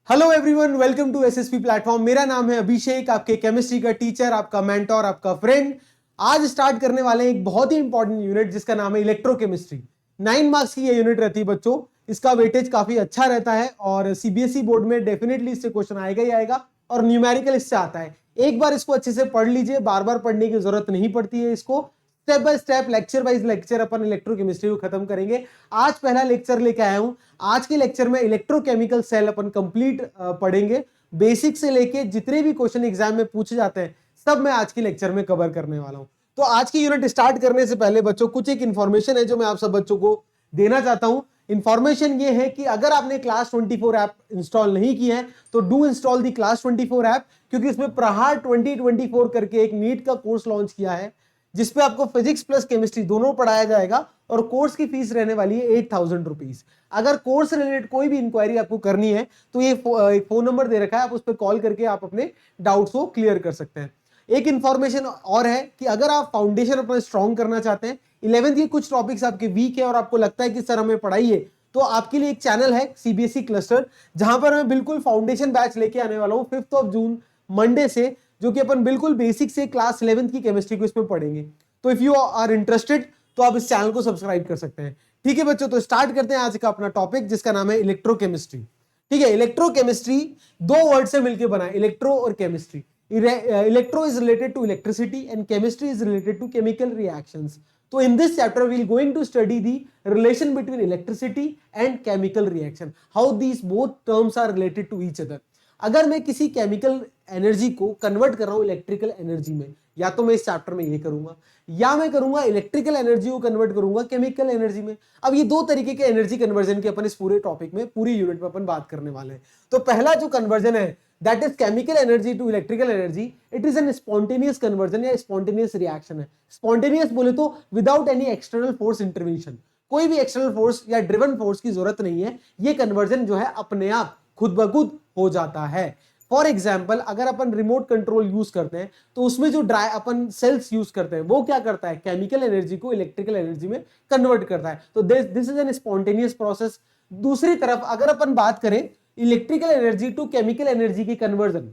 Hello everyone, welcome to SSP platform. मेरा नाम है अभिषेक, आपके केमिस्ट्री का टीचर, आपका मेंटोर, आपका फ्रेंड। आज स्टार्ट करने वाले हैं एक बहुत ही इंपॉर्टेंट यूनिट जिसका नाम है इलेक्ट्रोकेमिस्ट्री। 9 मार्क्स की ये यूनिट रहती है बच्चों। इसका वेटेज काफी अच्छा रहता है और सीबीएसई बोर्ड में डेफिनेटली इससे क्वेश्चन आएगा ही आएगा और न्यूमेरिकल इससे आता है। एक बार इसको अच्छे से पढ़ लीजिए, बार बार पढ़ने की जरूरत नहीं पड़ती है। इसको step by step, lecture wise lecture upon electrochemistry को खत्म करेंगे। आज पहला लेक्चर लेके आया हूं। आज के लेक्चर में इलेक्ट्रोकेमिकल सेल अपन कंप्लीट पढ़ेंगे। बेसिक से लेके जितने भी क्वेश्चन एग्जाम में पूछे जाते हैं सब मैं आज के लेक्चर में कवर करने वाला हूं। तो आज की यूनिट स्टार्ट करने से पहले बच्चों कुछ एक इंफॉर्मेशन है जो मैं आप सब बच्चों को देना चाहता हूं। इंफॉर्मेशन ये है कि अगर आपने क्लास 24 ऐप इंस्टॉल नहीं की है तो do install the class 24 app, क्योंकि इसमें प्रहार 2024 करके एक नीट का कोर्स लॉन्च किया है जिसपे आपको फिजिक्स प्लस केमिस्ट्री दोनों पढ़ाया जाएगा और कोर्स की फीस रहने वाली है 8,000 रुपीज। अगर कोर्स रिलेटेड कोई भी इंक्वायरी आपको करनी है तो ये एक फोन नंबर दे रखा है, आप उस पर कॉल करके आप अपने डाउट्स को क्लियर कर सकते हैं। एक इंफॉर्मेशन और है कि अगर आप फाउंडेशन अपना स्ट्रॉन्ग करना चाहते हैं, 11th के कुछ टॉपिक्स आपके वीक है और आपको लगता है कि सर हमें पढ़ाइए, तो आपके लिए एक चैनल है सीबीएसई क्लस्टर, जहां पर मैं बिल्कुल फाउंडेशन बैच लेके आने वाला हूं 5 जून मंडे से, जो कि अपन बिल्कुल बेसिक से क्लास 11th की केमिस्ट्री को इसमें पढ़ेंगे। तो इफ यू आर इंटरेस्टेड तो आप इस चैनल को सब्सक्राइब कर सकते हैं। ठीक है बच्चों, तो स्टार्ट करते हैं आज का अपना टॉपिक जिसका नाम है इलेक्ट्रोकेमिस्ट्री। ठीक है, इलेक्ट्रोकेमिस्ट्री दो वर्ड से मिलकर बना है, इलेक्ट्रो और chemistry. Electro is related to electricity and chemistry is related to chemical reactions. So in this chapter we are going to study the relation between electricity and chemical reaction, how these both terms are related to each other. अगर मैं किसी chemical energy को convert कर रहा हूं electrical energy में, या तो मैं इस चैप्टर में ये करूंगा या मैं करूंगा इलेक्ट्रिकल एनर्जी को कन्वर्ट करूंगा केमिकल एनर्जी में। अब ये दो तरीके के एनर्जी कन्वर्जन के अपन इस पूरे टॉपिक में, पूरी यूनिट में अपन बात करने वाले हैं। तो पहला जो कन्वर्जन है that is chemical energy to electrical energy, it is an spontaneous conversion या spontaneous reaction है। spontaneous बोले तो without any external force intervention, कोई भी external force या driven force की जरूरत नहीं है, ये conversion जो है अपने आप खुद ब खुद हो जाता है। फॉर एग्जाम्पल अगर अपन रिमोट कंट्रोल यूज करते हैं तो उसमें जो ड्राई अपन सेल्स यूज करते हैं वो क्या करता है, केमिकल एनर्जी को इलेक्ट्रिकल एनर्जी में कन्वर्ट करता है। तो this is an spontaneous process. दूसरी तरफ अगर अपन बात करें electrical energy to chemical energy की कन्वर्जन,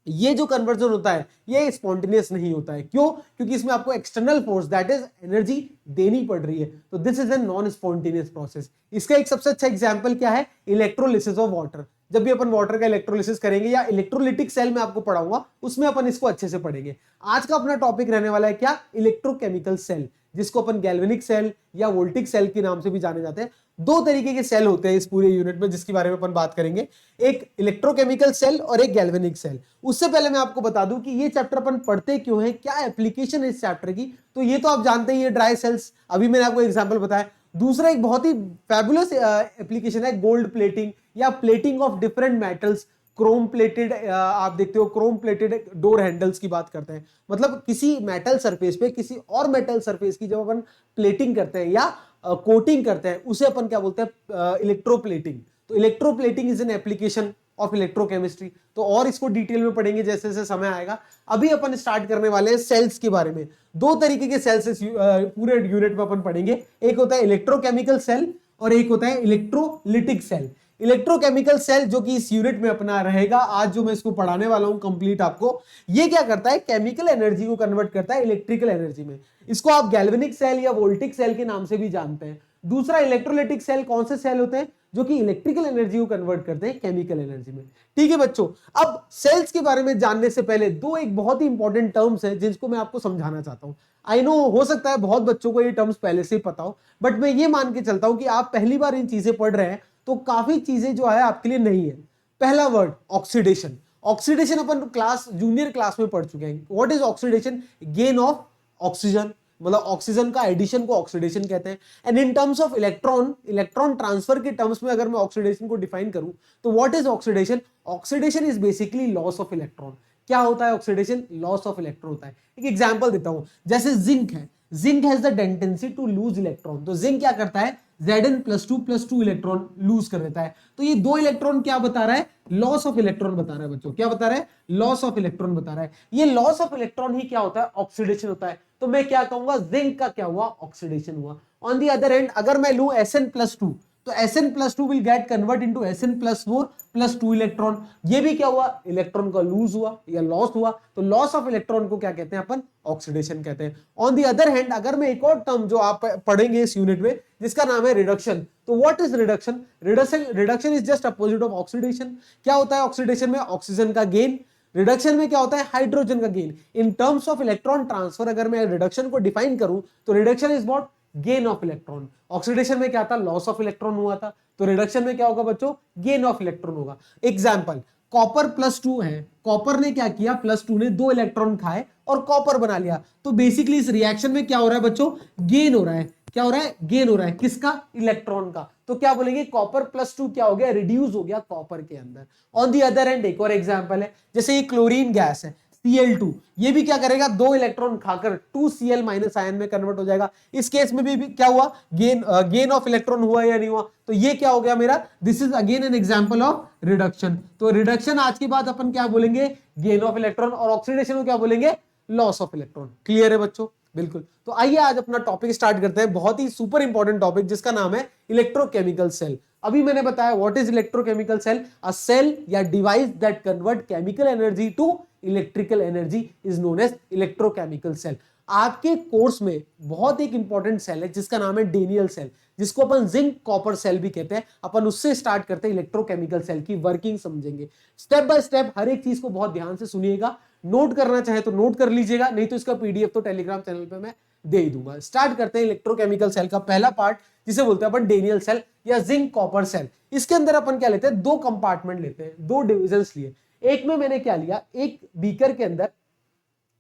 ये जो कन्वर्जन होता है ये स्पॉन्टेनियस नहीं होता है। क्यों? क्योंकि इसमें आपको external force that is energy देनी पड़ रही है। तो this is a non spontaneous process. इसका एक सबसे अच्छा एग्जांपल क्या है, इलेक्ट्रोलिसिस ऑफ वाटर। जब भी अपन वाटर का इलेक्ट्रोलिसिस करेंगे या इलेक्ट्रोलिटिक सेल में आपको पढ़ाऊंगा उसमें अपन इसको अच्छे से पढ़ेंगे। आज का अपना टॉपिक रहने वाला है क्या, इलेक्ट्रोकेमिकल सेल, जिसको अपन गैल्वेनिक सेल या वोल्टिक सेल के नाम से भी जाने जाते हैं। दो तरीके के सेल होते हैं इस पूरे यूनिट में जिसके बारे में अपन बात करेंगे, एक इलेक्ट्रोकेमिकल सेल और एक गैल्वेनिक सेल। उससे पहले मैं आपको बता दूं कि ये चैप्टर अपन पढ़ते क्यों है, क्या एप्लीकेशन है इस चैप्टर की, तो ये तो आप जानते ही है, ड्राई सेल्स, अभी मैंने आपको एग्जांपल बताया। दूसरा एक बहुत ही फैबुलस एप्लीकेशन है गोल्ड प्लेटिंग या plating of different metals, Chrome plated, आप देखते हो क्रोम प्लेटेड डोर हैंडल्स की बात करते हैं। मतलब किसी मेटल सरफेस पे किसी और मेटल सरफेस की जब अपन प्लेटिंग करते हैं या कोटिंग करते हैं उसे अपन क्या बोलते हैं, इलेक्ट्रोप्लेटिंग। तो electroplating is an application of electrochemistry. तो और इसको डिटेल में पढ़ेंगे जैसे जैसे समय आएगा। अभी अपन स्टार्ट करने वाले हैं सेल्स के बारे में। दो तरीके के सेल्स पूरे यूनिट में अपन पढ़ेंगे, एक होता है इलेक्ट्रोकेमिकल सेल और एक होता है इलेक्ट्रोलिटिक सेल। इलेक्ट्रोकेमिकल सेल जो कि इस यूनिट में अपना रहेगा, आज जो मैं इसको पढ़ाने वाला हूं कंप्लीट आपको, ये क्या करता है, केमिकल एनर्जी को कन्वर्ट करता है इलेक्ट्रिकल एनर्जी में। इसको आप गैल्वेनिक सेल या वोल्टिक सेल के नाम से भी जानते हैं। दूसरा इलेक्ट्रोलिटिक सेल, कौन से सेल होते हैं जो कि इलेक्ट्रिकल एनर्जी को कन्वर्ट करते हैं केमिकल एनर्जी में। ठीक है बच्चों, अब सेल्स के बारे में जानने से पहले दो एक बहुत ही इंपॉर्टेंट टर्म्स है जिसको मैं आपको समझाना चाहता हूं। आई नो हो सकता है बहुत बच्चों को ये टर्म्स पहले से ही पता हो, बट मैं ये मान के चलता हूं कि आप पहली बार इन चीजें पढ़ रहे हैं तो काफी चीजें जो है आपके लिए नहीं है। पहला वर्ड ऑक्सीडेशन। ऑक्सीडेशन अपन क्लास जूनियर क्लास में पढ़ चुके हैं। What is oxidation, gain of oxygen, मतलब ऑक्सीजन का एडिशन को ऑक्सीडेशन कहते हैं। And in terms of electron, electron transfer के टर्म्स में अगर मैं ऑक्सीडेशन को डिफाइन करूं तो what is oxidation, oxidation is basically loss of electron. क्या होता है ऑक्सीडेशन, लॉस ऑफ इलेक्ट्रॉन होता है। एक एग्जांपल देता हूं, जैसे जिंक है, zinc has the tendency to lose electron. तो जिंक क्या करता है, Zn+2+2 इलेक्ट्रॉन लूज कर देता है। तो ये दो इलेक्ट्रॉन क्या बता रहा है, लॉस ऑफ इलेक्ट्रॉन बता रहा है बच्चों। क्या बता रहा है, लॉस ऑफ इलेक्ट्रॉन बता रहा है। ये लॉस ऑफ इलेक्ट्रॉन ही क्या होता है, ऑक्सीडेशन होता है। तो मैं क्या कहूंगा, जिंक का क्या हुआ, ऑक्सीडेशन हुआ। ऑन दी अदर एंड अगर मैं लूं Sn+2 तो Sn+2 will get convert into Sn+4 plus 2 electron. ये भी क्या हुआ, इलेक्ट्रॉन का लूज हुआ या लॉस हुआ। तो लॉस ऑफ इलेक्ट्रॉन को क्या कहते हैं अपन, ऑक्सीडेशन कहते हैं। ऑन दी अदर हैंड अगर मैं एक और टर्म जो आप पढ़ेंगे इस यूनिट में जिसका नाम है रिडक्शन, तो what is reduction? Reduction is just opposite of oxidation. क्या होता है ऑक्सीडेशन में? ऑक्सीजन का गेन। रिडक्शन में क्या होता है? हाइड्रोजन का gain. In terms of electron transfer अगर मैं रिडक्शन को डिफाइन करूं तो reduction is what, gain of electron. Oxidation में क्या था, लॉस ऑफ इलेक्ट्रॉन हुआ था, तो रिडक्शन में क्या होगा बच्चों, गेन ऑफ इलेक्ट्रॉन होगा। एग्जांपल, कॉपर +2 है, कॉपर ने क्या किया, +2 ने 2 इलेक्ट्रॉन खाए और कॉपर बना लिया। तो बेसिकली इस रिएक्शन में क्या हो रहा है बच्चों, गेन हो रहा है। क्या हो रहा है, गेन हो रहा है। किसका, इलेक्ट्रॉन का। तो क्या बोलेंगे, कॉपर +2 क्या हो गया, रिड्यूस हो गया कॉपर के अंदर। ऑन दी अदर हैंड एक और एग्जांपल है, जैसे ये क्लोरीन गैस है Cl2, ये भी क्या करेगा, 2 इलेक्ट्रॉन खाकर 2Cl- आयन में कन्वर्ट हो जाएगा। इस केस में भी क्या हुआ, गेन ऑफ इलेक्ट्रॉन हुआ या नहीं हुआ। तो ये क्या हो गया मेरा, this is again an example of reduction. तो रिडक्शन आज के बाद अपन क्या बोलेंगे, गेन ऑफ इलेक्ट्रॉन, और ऑक्सीडेशन को क्या बोलेंगे, लॉस ऑफ इलेक्ट्रॉन। क्लियर है बच्चों, बिल्कुल। तो आइए आज अपना टॉपिक स्टार्ट करते हैं, बहुत ही सुपर इंपॉर्टेंट टॉपिक जिसका नाम है इलेक्ट्रोकेमिकल सेल। अभी मैंने बताया what is electrochemical cell, a cell या device that convert chemical energy to electrical energy is known as electrochemical cell. आपके कोर्स में बहुत एक इंपॉर्टेंट सेल है जिसका नाम है डेनियल सेल, जिसको अपन जिंक कॉपर सेल भी कहते हैं। अपन उससे स्टार्ट करते हैं, इलेक्ट्रोकेमिकल सेल की वर्किंग समझेंगे स्टेप बाय स्टेप। हर एक चीज को बहुत ध्यान से सुनिएगा, नोट करना चाहे तो नोट कर लीजिएगा, नहीं तो इसका पीडीएफ तो टेलीग्राम चैनल पे मैं दे ही दूंगा। स्टार्ट करते हैं इलेक्ट्रोकेमिकल सेल का पहला पार्ट, जिसे बोलते हैं अपन डेनियल सेल या जिंक कॉपर सेल। इसके अंदर अपन क्या लेते हैं, 2 कंपार्टमेंट लेते हैं, 2 डिविजन्स लिए। एक में मैंने क्या लिया, एक बीकर के अंदर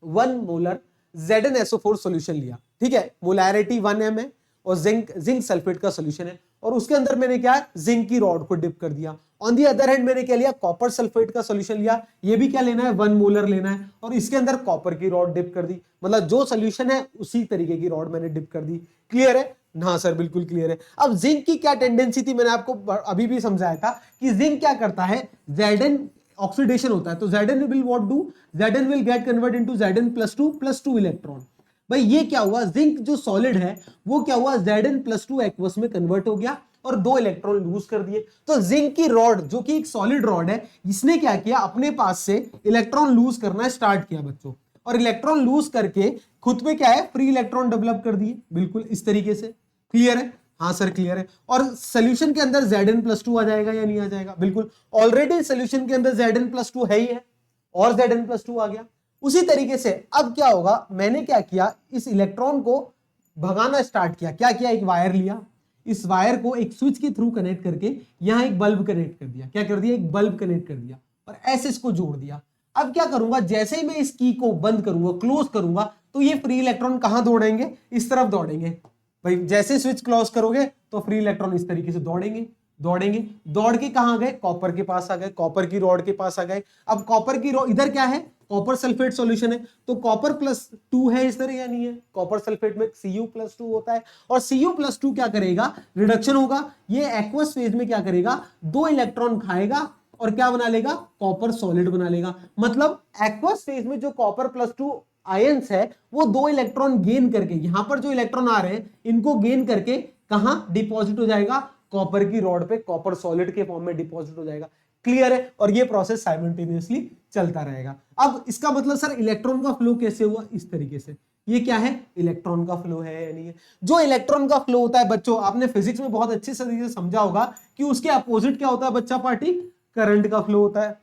1 मोलर ZnSO4 सॉल्यूशन लिया, ठीक है, मोलैरिटी 1m है और जिंक सल्फेट का सॉल्यूशन है, और उसके अंदर मैंने क्या है, जिंक की रॉड को डिप कर दिया। ऑन दी अदर हैंड मैंने क्या लिया, कॉपर सल्फेट का सॉल्यूशन लिया, ये भी क्या लेना है, 1 मोलर लेना है, और इसके अंदर कॉपर की रॉड डिप कर दी। मतलब जो सॉल्यूशन है उसी तरीके की रॉड मैंने डिप कर दी। क्लियर है? हाँ सर, बिल्कुल क्लियर है। अब जिंक की क्या टेंडेंसी थी, मैंने आपको अभी भी समझाया था कि जिंक क्या करता है, Zn ऑक्सीडेशन होता है, तो Zn will what do, Zn will get convert into Zn+2 plus 2 electron. भाई ये क्या हुआ, जिंक जो सॉलिड है वो क्या हुआ, Zn+2 एक्वस में कन्वर्ट हो गया और 2 इलेक्ट्रॉन लूज कर दिए। तो जिंक की रॉड जो कि एक सॉलिड रॉड है, इसने क्या किया, अपने पास से इलेक्ट्रॉन लूज करना स्टार्ट किया बच्चों, और इलेक्ट्रॉन लूज करके खुद पे क्या है, फ्री इलेक्ट्रॉन डेवलप कर दिए, बिल्कुल इस तरीके से। क्लियर है? हाँ सर क्लियर है। और सोल्यूशन के अंदर Zn+2 आ जाएगा या नहीं आ जाएगा, बिल्कुल। ऑलरेडी सोल्यूशन के अंदर Zn+2 है ही है, और Zn+2 आ गया। उसी तरीके से अब क्या होगा, मैंने क्या किया, इस इलेक्ट्रॉन को भगाना स्टार्ट किया। क्या किया, एक वायर लिया, इस वायर को एक स्विच के थ्रू कनेक्ट करके यहां एक बल्ब कनेक्ट कर दिया। क्या कर दिया, एक बल्ब कनेक्ट कर दिया, और ऐसे इसको जोड़ दिया। अब क्या करूंगा, जैसे ही मैं इस की को बंद करूंगा, क्लोज करूंगा, तो ये फ्री इलेक्ट्रॉन कहां दौड़ेंगे, इस तरफ दौड़ेंगे। भाई जैसे स्विच क्लोज करोगे तो फ्री इलेक्ट्रॉन इस तरीके से दौड़ेंगे, दौड़ के कहां गए, कॉपर के पास आ गए, कॉपर की रॉड के पास आ गए। अब कॉपर की रॉड, इधर क्या है, कॉपर सल्फेट सॉल्यूशन है, तो कॉपर +2 है इस तरह या नहीं है, कॉपर सल्फेट में Cu+2 होता है, और Cu+2 क्या करेगा, रिडक्शन होगा। ये एक्वस फेज में क्या करेगा, 2 इलेक्ट्रॉन खाएगा और क्या बना लेगा, कॉपर सॉलिड बना लेगा। मतलब एक्वस फेज में जो कॉपर+2 आयंस है वो 2 इलेक्ट्रॉन गेन करके, यहां पर जो इलेक्ट्रॉन आ रहे हैं इनको गेन करके कहां डिपॉजिट हो जाएगा, कॉपर की रॉड पे, कॉपर सॉलिड के फॉर्म में डिपॉजिट हो जाएगा। क्लियर है? और ये प्रोसेस साइमल्टेनियसली चलता रहेगा। अब इसका मतलब सर इलेक्ट्रॉन का फ्लो कैसे हुआ, इस तरीके से। ये क्या है, इलेक्ट्रॉन का फ्लो है या नहीं है। जो इलेक्ट्रॉन का फ्लो होता है बच्चों, आपने फिजिक्स में बहुत अच्छे से समझा होगा कि उसके अपोजिट क्या होता है बच्चा पार्टी, करंट का फ्लो होता है।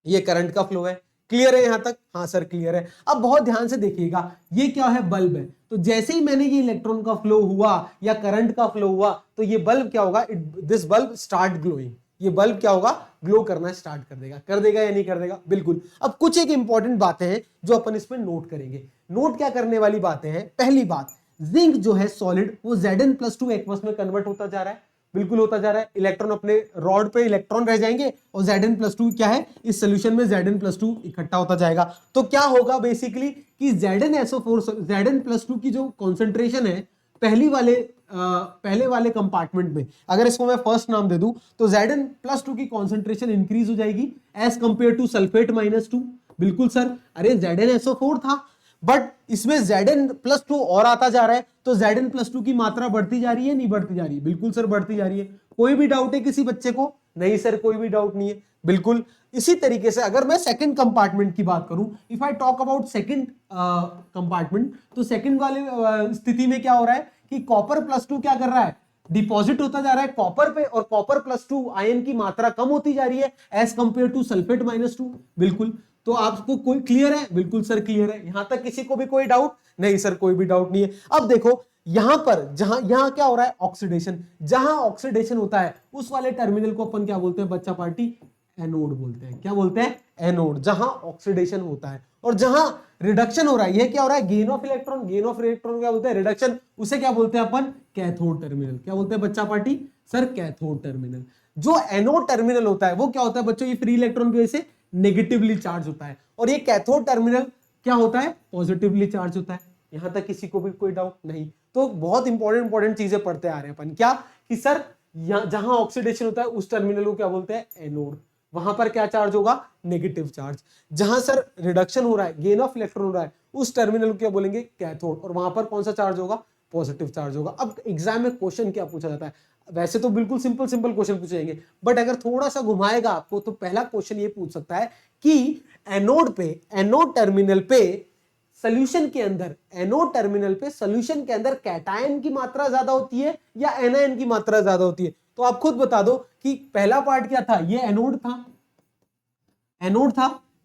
ये करंट का फ्लो है। क्लियर है यहां तक? हाँ सर क्लियर है। अब बहुत ध्यान से देखिएगा, ये क्या है, बल्ब है, तो जैसे ही मैंने ये इलेक्ट्रॉन का फ्लो हुआ या करंट का फ्लो हुआ, तो ये बल्ब क्या होगा, दिस बल्ब स्टार्ट ग्लोइंग। ये बल्ब क्या होगा, ग्लो करना स्टार्ट कर देगा या नहीं कर देगा, बिल्कुल। अब कुछ एक इंपॉर्टेंट बातें हैं जो अपन इसमें नोट करेंगे। नोट क्या करने वाली बातें हैं, पहली बात, जिंक जो है सॉलिड, वो Zn+2 एक्वस में कन्वर्ट होता जा रहा है, बिल्कुल होता जा रहा है। इलेक्ट्रॉन अपने रॉड पे इलेक्ट्रॉन रह जाएंगे और Zn+2 क्या है, इस सोल्यूशन में Zn+2 इकट्ठा होता जाएगा। तो क्या होगा बेसिकली कि Zn+2 की जो कॉन्सेंट्रेशन है पहले वाले कंपार्टमेंट में, अगर इसको मैं फर्स्ट नाम दे दूं, तो Zn+2 की कॉन्सेंट्रेशन इंक्रीज हो जाएगी एज कंपेयर टू सल्फेट -2। बिल्कुल सर, अरे ZnSO4 था, बट इसमें Zn+2 और आता जा रहा है, तो Zn+2 की मात्रा बढ़ती जा रही है, नहीं बढ़ती जा रही है, बिल्कुल सर बढ़ती जा रही है। कोई भी डाउट है किसी बच्चे को? नहीं सर कोई भी डाउट नहीं है। बिल्कुल इसी तरीके से अगर मैं सेकंड कंपार्टमेंट की बात करूं, if I talk about second compartment, तो सेकंड वाले स्थिति में क्या हो रहा है कि कॉपर +2 क्या कर रहा है, डिपॉजिट होता जा रहा है कॉपर पे, और कॉपर +2 आयन की मात्रा कम होती जा रही है एज कंपेयर टू सल्फेट -2। बिल्कुल, तो आपको कोई क्लियर है? बिल्कुल सर क्लियर है। यहां तक किसी को भी कोई डाउट? नहीं सर कोई भी डाउट नहीं है। अब देखो यहां पर यहां क्या हो रहा है, ऑक्सीडेशन। जहां ऑक्सीडेशन होता है उस वाले टर्मिनल को अपन क्या बोलते हैं बच्चा पार्टी? एनोड बोलते हैं। क्या बोलते हैं? एनोड। जहां ऑक्सीडेशन होता है, और जहां रिडक्शन हो रहा है, ये क्या हो रहा है? Gain of electron. Gain of electron क्या बोलते हैं? रिडक्शन। उसे क्या बोलते हैं अपन? Cathode terminal. क्या बोलते हैं बच्चा पार्टी? Sir cathode terminal. जो एनोड टर्मिनल होता है वो क्या होता है बच्चों? ये फ्री इलेक्ट्रॉन की वजह से नेगेटिवली चार्ज होता है, और ये कैथोड टर्मिनल क्या होता है? पॉजिटिवली चार्ज होता है। यहां तक किसी को भी कोई डाउट नहीं? तो बहुत इंपॉर्टेंट चीजें पढ़ते आ रहे हैं अपन। क्या कि सर जहां ऑक्सीडेशन होता है उस टर्मिनल को क्या बोलते हैं? एनोड। वहां पर क्या चार्ज होगा? Negative charge. जहां सर रिडक्शन हो रहा है, गेन ऑफ इलेक्ट्रॉन हो रहा है, उस टर्मिनल को क्या बोलेंगे? कैथोड। और वहां पर कौन सा चार्ज होगा? पॉजिटिव चार्ज होगा। अब एग्जाम में क्वेश्चन क्या पूछा जाता है? वैसे तो बिल्कुल सिंपल क्वेश्चन पूछे जाएंगे, बट अगर थोड़ा सा घुमाएगा आपको तो पहला क्वेश्चन ये पूछ सकता है कि एनोड टर्मिनल पे सॉल्यूशन के अंदर, एनोड टर्मिनल पे सॉल्यूशन के अंदर कैटायन की मात्रा ज्यादा होती है या एनायन की मात्रा ज्यादा होती है? तो आप खुद बता दो कि पहला पार्ट क्या था? ये एनोड था,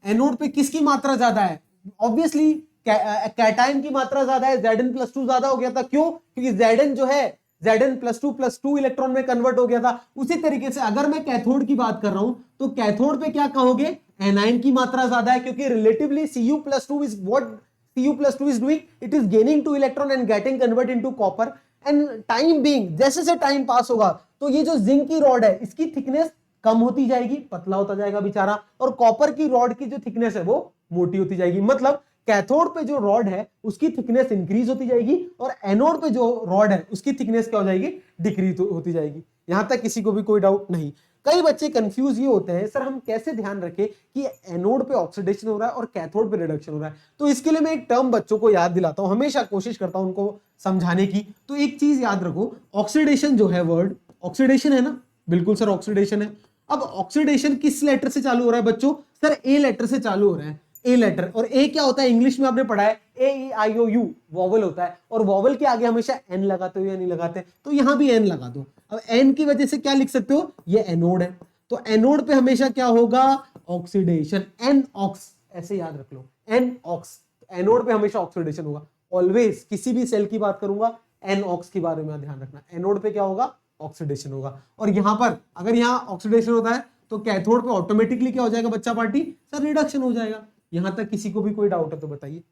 एनोड पे किसकी मात्रा ज्यादा है? ऑब्वियसली कैटायन की मात्रा ज्यादा है, Zn+2 ज्यादा हो गया था। क्यों? क्योंकि Zn जो है Zn+2 इलेक्ट्रॉन में कन्वर्ट हो गया था। उसी तरीके से अगर मैं कैथोड की बात कर रहा हूं तो कैथोड पे क्या कहोगे? एनायन की मात्रा ज्यादा है, क्योंकि relatively Cu+2 is what Cu+2 is doing, it is gaining 2 electron and getting convert into copper, and time being, जैसे से टाइम पास होगा तो ये जो जिंक की रॉड है इसकी थिकनेस कम होती जाएगी, पतला होता जाएगा बेचारा, और कॉपर की रॉड की जो थिकनेस है वो मोटी होती जाएगी। मतलब कैथोड पे जो रॉड है उसकी थिकनेस इंक्रीज होती जाएगी, और एनोड पे जो रॉड है उसकी थिकनेस क्या हो जाएगी? डिक्रीज होती जाएगी। यहां तक किसी को भी कोई डाउट नहीं? कई बच्चे कंफ्यूज ये होते हैं सर हम कैसे ध्यान रखें कि एनोड पे ऑक्सीडेशन हो रहा है और कैथोड पे रिडक्शन हो रहा है? तो इसके लिए मैं एक टर्म बच्चों को याद दिलाता हूं, हमेशा कोशिश करता हूं उनको समझाने की। तो एक चीज याद रखो, ऑक्सीडेशन जो है, वर्ड ऑक्सीडेशन है ना? बिल्कुल सर ऑक्सीडेशन है। अब ऑक्सीडेशन किस लेटर से चालू हो रहा है बच्चों? सर ए लेटर से चालू हो रहा है, ए लेटर। और ए क्या होता है? इंग्लिश में आपने पढ़ा है AEIOU वॉवल होता है, और वॉवल के आगे हमेशा एन लगाते हो या नहीं लगाते? तो यहां भी एन लगा दो। अब एन की वजह से क्या लिख सकते हो? ये एनोड है, तो एनोड पे हमेशा क्या होगा? ऑक्सीडेशन। एन ऑक्स, ऐसे याद रख लो, एन ऑक्स। एनोड पे हमेशा ऑक्सीडेशन होगा ऑलवेज। किसी भी सेल की बात करूंगा एन ऑक्स के बारे में ध्यान रखना, एनोड पे क्या होगा? ऑक्सीडेशन होगा। और यहां पर अगर यहां ऑक्सीडेशन होता है तो कैथोड पे ऑटोमेटिकली क्या हो जाएगा बच्चा पार्टी? सर रिडक्शन हो जाएगा। यहां तक किसी को भी कोई डाउट है तो बताइए।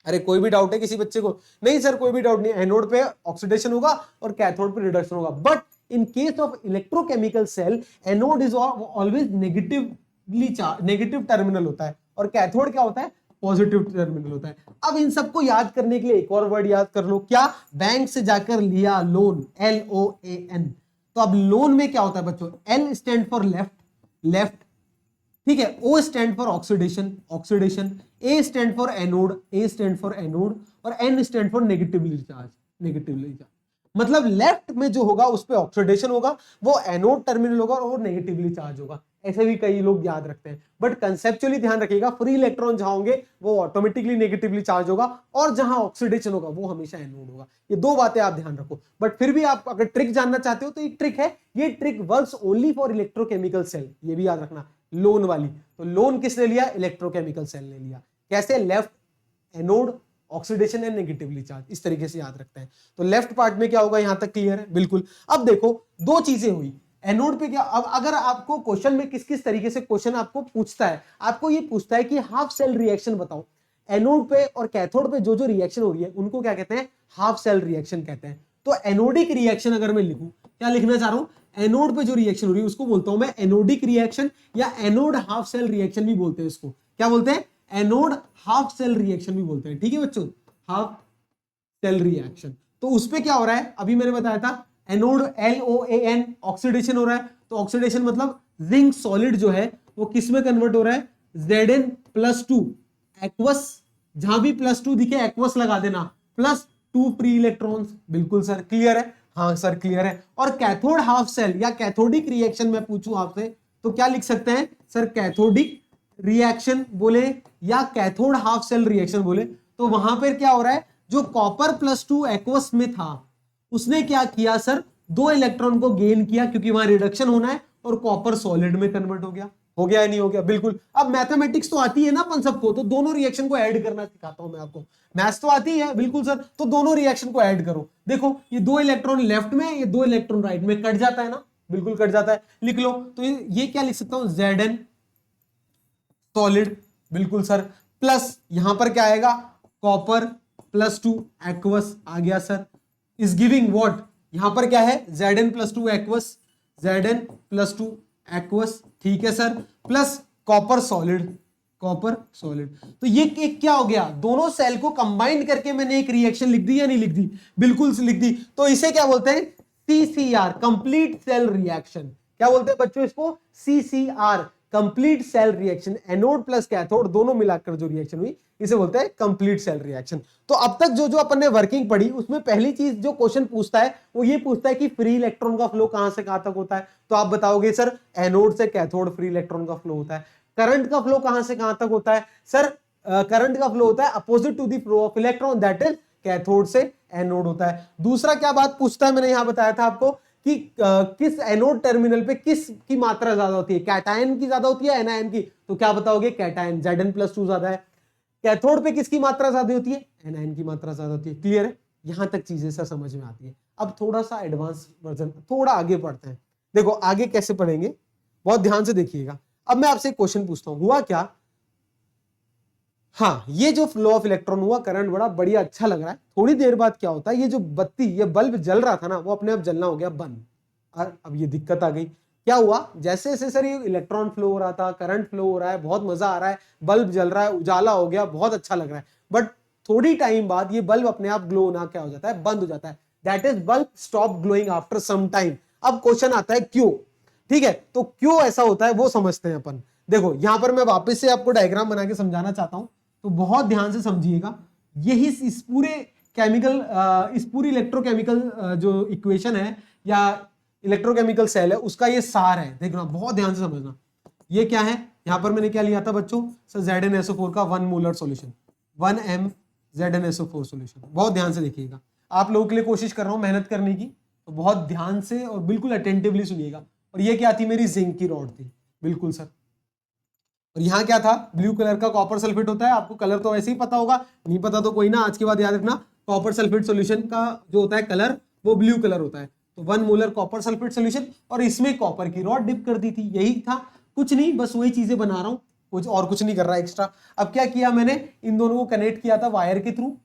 अरे कोई भी डाउट है किसी बच्चे को? नहीं सर कोई भी डाउट नहीं, एनोड पे ऑक्सीडेशन होगा और कैथोड पे रिडक्शन होगा। But in case of electrochemical cell, anode is always negative terminal होता है, और कैथोड क्या होता है? पॉजिटिव टर्मिनल होता है। अब इन सबको याद करने के लिए एक और वर्ड याद कर लो, क्या? बैंक से जाकर लिया लोन, LOAN। तो अब लोन में क्या होता है बच्चों? L स्टैंड फॉर लेफ्ट, ठीक है, O stand for oxidation, A stand for anode, और N stand for negatively charge. मतलब लेफ्ट में जो होगा उस पे ऑक्सीडेशन होगा, वो एनोड टर्मिनल होगा, और वो नेगेटिवली चार्ज होगा। ऐसे भी कई लोग याद रखते हैं, बट कंसेप्चुअली ध्यान रखिएगा, फ्री इलेक्ट्रॉन जहां होंगे वो ऑटोमेटिकली नेगेटिवली चार्ज होगा, और जहां ऑक्सीडेशन होगा वो हमेशा एनोड होगा। ये दो बातें आप ध्यान रखो। बट फिर भी आप अगर ट्रिक जानना चाहते हो तो एक ट्रिक है, ये trick works only for electrochemical cell, ये भी याद रखना, लोन वाली। तो लोन किसने लिया? इलेक्ट्रोकेमिकल सेल ने लिया। कैसे? Left anode, oxidation and negatively charge, इस तरीके से याद रखते हैं। तो लेफ्ट पार्ट में क्या होगा? यहां तक क्लियर है? बिल्कुल। अब देखो दो चीजें हुई एनोड पे क्या। अब अगर आपको क्वेश्चन में किस किस तरीके से क्वेश्चन आपको पूछता है, आपको ये पूछता है कि हाफ सेल रिएक्शन बताओ। एनोड पे और कैथोड पे जो जो रिएक्शन हो रही है उनको क्या कहते हैं? हाफ सेल रिएक्शन कहते हैं। तो एनोडिक रिएक्शन अगर मैं लिखूं, क्या लिखना चाह रहा हूं? एनोड पे जो रिएक्शन हो रही है उसको बोलता हूं मैं एनोडिक रिएक्शन, या एनोड हाफ सेल रिएक्शन भी बोलते हैं इसको। क्या बोलते हैं? एनोड हाफ सेल रिएक्शन भी बोलते हैं। ठीक है बच्चों, हाफ सेल रिएक्शन। तो उसपे क्या हो रहा है? अभी मैंने बताया था एनोड LOAN, ऑक्सीडेशन हो रहा है। तो ऑक्सीडेशन मतलब जिंक सॉलिड जो है वो किस में कन्वर्ट हो रहा है? Zn+2 एक्वस, जहां भी +2 दिखे एक्वस लगा देना, +2 फ्री इलेक्ट्रॉन्स। बिल्कुल सर क्लियर है। हाँ सर क्लियर है। और कैथोड हाफ सेल या कैथोडिक रिएक्शन में पूछूं आपसे तो क्या लिख सकते हैं सर, कैथोडिक रिएक्शन बोले या कैथोड हाफ सेल रिएक्शन बोले, तो वहां पर क्या हो रहा है, जो कॉपर +2 एक्वस में था उसने क्या किया सर, 2 इलेक्ट्रॉन को गेन किया क्योंकि वहां रिडक्शन होना है और कॉपर सॉलिड में कन्वर्ट हो गया। हो गया या नहीं हो गया? बिल्कुल। अब मैथमेटिक्स तो आती है ना अपन सबको, तो दोनों रिएक्शन को ऐड करना सिखाता हूं मैं आपको। मैथ्स तो आती है बिल्कुल सर, तो दोनों रिएक्शन को ऐड करो। देखो ये 2 इलेक्ट्रॉन लेफ्ट में, ये 2 इलेक्ट्रॉन राइट में, कट जाता है ना, बिल्कुल कट जाता है। लिख लो, तो ये क्या लिख सकता हूं, Zn सॉलिड, बिल्कुल सर, प्लस यहां पर क्या आएगा, कॉपर +2 एक्वस आ गया सर, इज गिविंग व्हाट, यहां पर क्या है, Zn+2 एक्वस, Zn+2 एक्वस, ठीक है sir, plus copper solid, copper solid. तो ये एक क्या हो गया, दोनों सेल को कंबाइन करके मैंने एक रिएक्शन लिख दी या नहीं लिख दी, बिल्कुल लिख दी। तो इसे क्या बोलते हैं, CCR, कंप्लीट सेल रिएक्शन। क्या बोलते हैं बच्चों इसको, CCR, complete cell reaction. Anode plus cathode दोनों मिलाकर जो रिएक्शन हुई इसे बोलते हैं कंप्लीट सेल रिएक्शन। तो अब तक जो जो अपन ने वर्किंग पढ़ी उसमें पहली चीज जो क्वेश्चन पूछता है वो ये पूछता है कि फ्री इलेक्ट्रॉन का फ्लो कहां से कहां तक होता है, तो आप बताओगे सर एनोड से कैथोड फ्री इलेक्ट्रॉन का फ्लो होता है। करंट का फ्लो कहां से कहां तक होता है सर, करंट का फ्लो होता है opposite to the flow of electron, that is cathode से एनोड होता है। दूसरा क्या बात पूछता है, मैंने यहां बताया था आपको कि किस एनोड टर्मिनल पे किस की मात्रा ज्यादा होती है, कैटायन की ज्यादा होती है एनायन की, तो क्या बताओगे, कैटायन, Zn+2 ज्यादा है। कैथोड पे किसकी मात्रा ज्यादा होती है, एनायन की मात्रा ज्यादा होती है। क्लियर है, यहां तक चीजें सर समझ में आती है। अब थोड़ा सा एडवांस वर्जन, थोड़ा आगे पढ़ते हैं। देखो आगे कैसे पढ़ेंगे, बहुत ध्यान से देखिएगा। अब मैं आपसे एक क्वेश्चन पूछता हूं, हुआ क्या, हाँ ये जो फ्लो ऑफ इलेक्ट्रॉन हुआ, करंट बड़ा बढ़िया अच्छा लग रहा है, थोड़ी देर बाद क्या होता है, ये जो बत्ती, ये बल्ब जल रहा था ना, वो अपने आप जलना हो गया बंद। अब ये दिक्कत आ गई, क्या हुआ, जैसे जैसे सर ये इलेक्ट्रॉन फ्लो हो रहा था, करंट फ्लो हो रहा है, बहुत मजा आ रहा है, बल्ब जल रहा है, उजाला हो गया, बहुत अच्छा लग रहा है, बट थोड़ी टाइम बाद ये बल्ब अपने आप ग्लो होना क्या हो जाता है, बंद हो जाता है। That is bulb stop glowing after some time. अब क्वेश्चन आता है क्यों, ठीक है, तो क्यों ऐसा होता है वो समझते हैं अपन। देखो यहां पर मैं वापस से आपको डायग्राम बना के समझाना चाहता हूं, तो बहुत ध्यान से समझिएगा। यही इस पूरे केमिकल, इस पूरी इलेक्ट्रोकेमिकल जो इक्वेशन है या इलेक्ट्रोकेमिकल सेल है उसका ये सार है, देखना बहुत ध्यान से समझना। ये क्या है, यहां पर मैंने क्या लिया था बच्चों, सर ZnSO4 का 1 molar solution, 1m ZnSO4 solution. बहुत ध्यान से देखिएगा, आप लोगों के लिए कोशिश कर रहा हूं मेहनत करने की, तो बहुत ध्यान से और बिल्कुल अटेंटिवली सुनिएगा। और ये क्या थी, मेरी जिंक की रॉड थी, बिल्कुल सर। और यहां क्या था, ब्लू कलर का कॉपर सल्फेट होता है, आपको कलर तो वैसे ही पता होगा, नहीं पता तो कोई ना, आज के बाद याद रखना, कॉपर सल्फेट सॉल्यूशन का जो होता है कलर वो ब्लू कलर होता है। तो 1 मोलर कॉपर सल्फेट सॉल्यूशन, और इसमें कॉपर की रॉड डिप कर दी थी, यही था, कुछ नहीं, बस वही चीजें बना रहा हूं, कुछ और कुछ नहीं कर रहा एक्स्ट्रा। अब क्या किया मैंने, इन दोनों को कनेक्ट किया था वायर के थ्रू,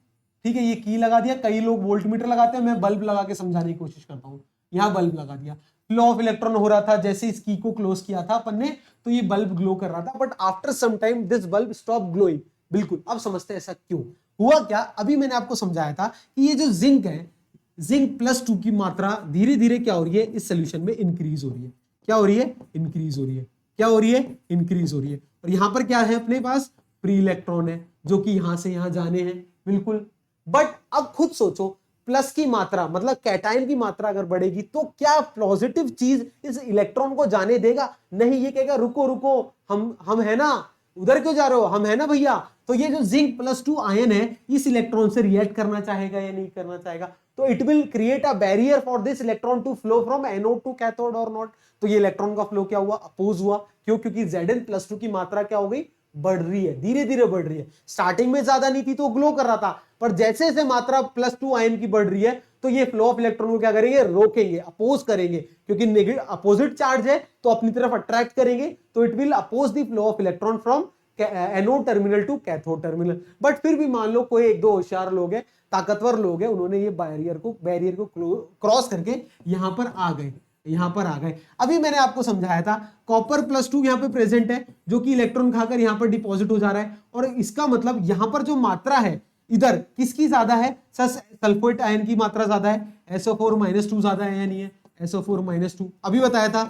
ठीक है, ये की लगा दिया, कई लोग वोल्ट मीटर लगाते हैं, मैं बल्ब लगा के समझाने की कोशिश करता हूँ, यहाँ बल्ब लगा दिया, फ्लो ऑफ इलेक्ट्रॉन हो रहा था, जैसे इस की को क्लोज किया था अपन ने तो ये बल्ब ग्लो कर रहा था, but after some time this bulb stop glowing. बिल्कुल, अब समझते हैं ऐसा क्यों हुआ। क्या, अभी मैंने आपको समझाया था कि ये जो जिंक है, Zn+2 की मात्रा धीरे धीरे क्या हो रही है, इस सोल्यूशन में इंक्रीज हो रही है, क्या हो रही है, इंक्रीज हो रही है, क्या हो रही है, इंक्रीज हो रही है। और यहां पर क्या है, अपने पास फ्री इलेक्ट्रॉन है जो कि यहां से यहां जाने हैं, बिल्कुल। बट अब खुद सोचो, प्लस की मात्रा मतलब कैटायन की मात्रा अगर बढ़ेगी तो क्या पॉजिटिव चीज इस इलेक्ट्रॉन को जाने देगा, नहीं, ये कहेगा रुको रुको, हम है ना, उधर क्यों जा रहे हो, हम है ना भैया। तो ये जो Zn+2 आयन है इस इलेक्ट्रॉन से रिएक्ट करना चाहेगा या नहीं करना चाहेगा, तो it will create a barrier for this electron to flow from anode to cathode और नॉट। तो ये इलेक्ट्रॉन का फ्लो क्या हुआ, अपोज हुआ, क्यों, क्योंकि Zn+2 की मात्रा क्या हो गई, बढ़ रही है, धीरे धीरे बढ़ रही है। स्टार्टिंग में ज्यादा नहीं थी तो ग्लो कर रहा था, पर जैसे जैसे मात्रा +2 आयन की बढ़ रही है तो ये फ्लो ऑफ इलेक्ट्रॉन को क्या करेंगे, रोकेंगे, अपोज करेंगे, क्योंकि नेगेटिव अपोजिट चार्ज है तो अपनी तरफ अट्रैक्ट करेंगे, तो it will oppose the flow of electron from anode terminal to cathode terminal. But फिर भी मान लो कोई एक दो होशियार लोग हैं, ताकतवर लोग हैं, उन्होंने ये बैरियर को क्रॉस करके यहां पर आ गए, यहां पर आ गए। अभी मैंने आपको समझाया था कॉपर +2 यहां पे प्रेजेंट है जो कि इलेक्ट्रॉन खाकर यहां पर डिपॉजिट हो जा रहा है, और इसका मतलब यहां पर जो मात्रा है इधर किसकी ज्यादा है, सल्फेट आयन की मात्रा ज्यादा है, SO4-2 ज्यादा है या नहीं है, SO4-2 अभी बताया था,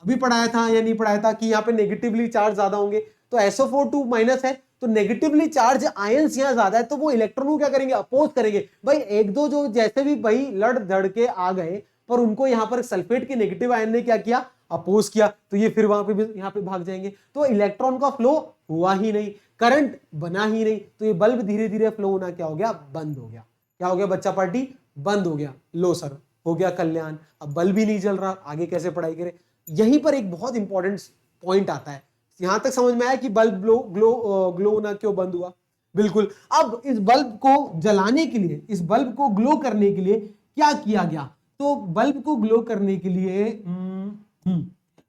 अभी पढ़ाया था या नहीं पढ़ाया था कि यहाँ पे नेगेटिवली चार्ज ज्यादा होंगे, तो SO4 है तो नेगेटिवली चार्ज आयंस यहाँ ज्यादा है, तो वो इलेक्ट्रॉन को क्या करेंगे, अपोज करेंगे। भाई एक दो जो जैसे भी भाई लड़ धड़ के आ गए पर उनको यहाँ पर सल्फेट के नेगेटिव आयन ने क्या किया, अपोज किया, तो ये फिर वहां पे भी यहाँ पे भाग जाएंगे, तो इलेक्ट्रॉन का फ्लो हुआ ही नहीं, करंट बना ही नहीं, तो ये बल्ब धीरे धीरे फ्लो होना क्या हो गया, बंद हो गया। क्या हो गया बच्चा पार्टी, बंद हो गया। लो सर हो गया कल्याण, अब बल्ब ही नहीं जल रहा, आगे कैसे पढ़ाई करें। यहीं पर एक बहुत इंपॉर्टेंट पॉइंट आता है, यहां तक समझ में आया कि बल्ब ग्लो होना क्यों बंद हुआ। बिल्कुल, अब इस बल्ब को जलाने के लिए, इस बल्ब को ग्लो करने के लिए क्या किया गया, तो बल्ब को ग्लो करने के लिए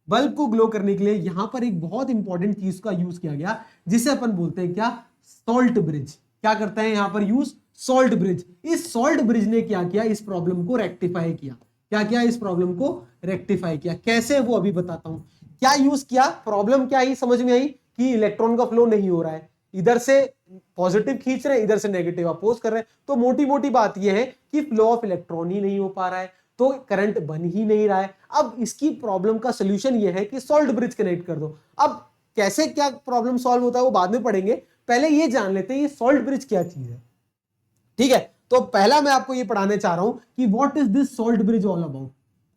बल्ब को ग्लो करने के लिए यहां पर एक बहुत इंपॉर्टेंट चीज का यूज किया गया, जिसे अपन बोलते हैं क्या, सॉल्ट ब्रिज। क्या करते हैं यहां पर यूज, सॉल्ट ब्रिज। इस सॉल्ट ब्रिज ने क्या किया, इस प्रॉब्लम को रेक्टिफाई किया। क्या किया, इस प्रॉब्लम को रेक्टिफाई किया। कैसे, वो अभी बताता हूं। क्या यूज किया, प्रॉब्लम क्या आई, समझ में आई कि इलेक्ट्रॉन का फ्लो नहीं हो रहा है, इधर से पॉजिटिव खींच रहे हैं, इधर से नेगेटिव अपोज कर रहे हैं, तो मोटी मोटी बात यह है कि फ्लो ऑफ इलेक्ट्रॉन ही नहीं हो पा रहा है, तो करंट बन ही नहीं रहा है। अब इसकी प्रॉब्लम का सोल्यूशन यह है कि सॉल्ट ब्रिज कनेक्ट कर दो। अब कैसे क्या प्रॉब्लम सॉल्व होता है वो बाद में पढ़ेंगे, पहले ये जान लेते हैं ये सॉल्ट ब्रिज क्या चीज है। ठीक है, तो पहला मैं आपको ये पढ़ाने चाह रहा हूं कि what is this salt bridge all about.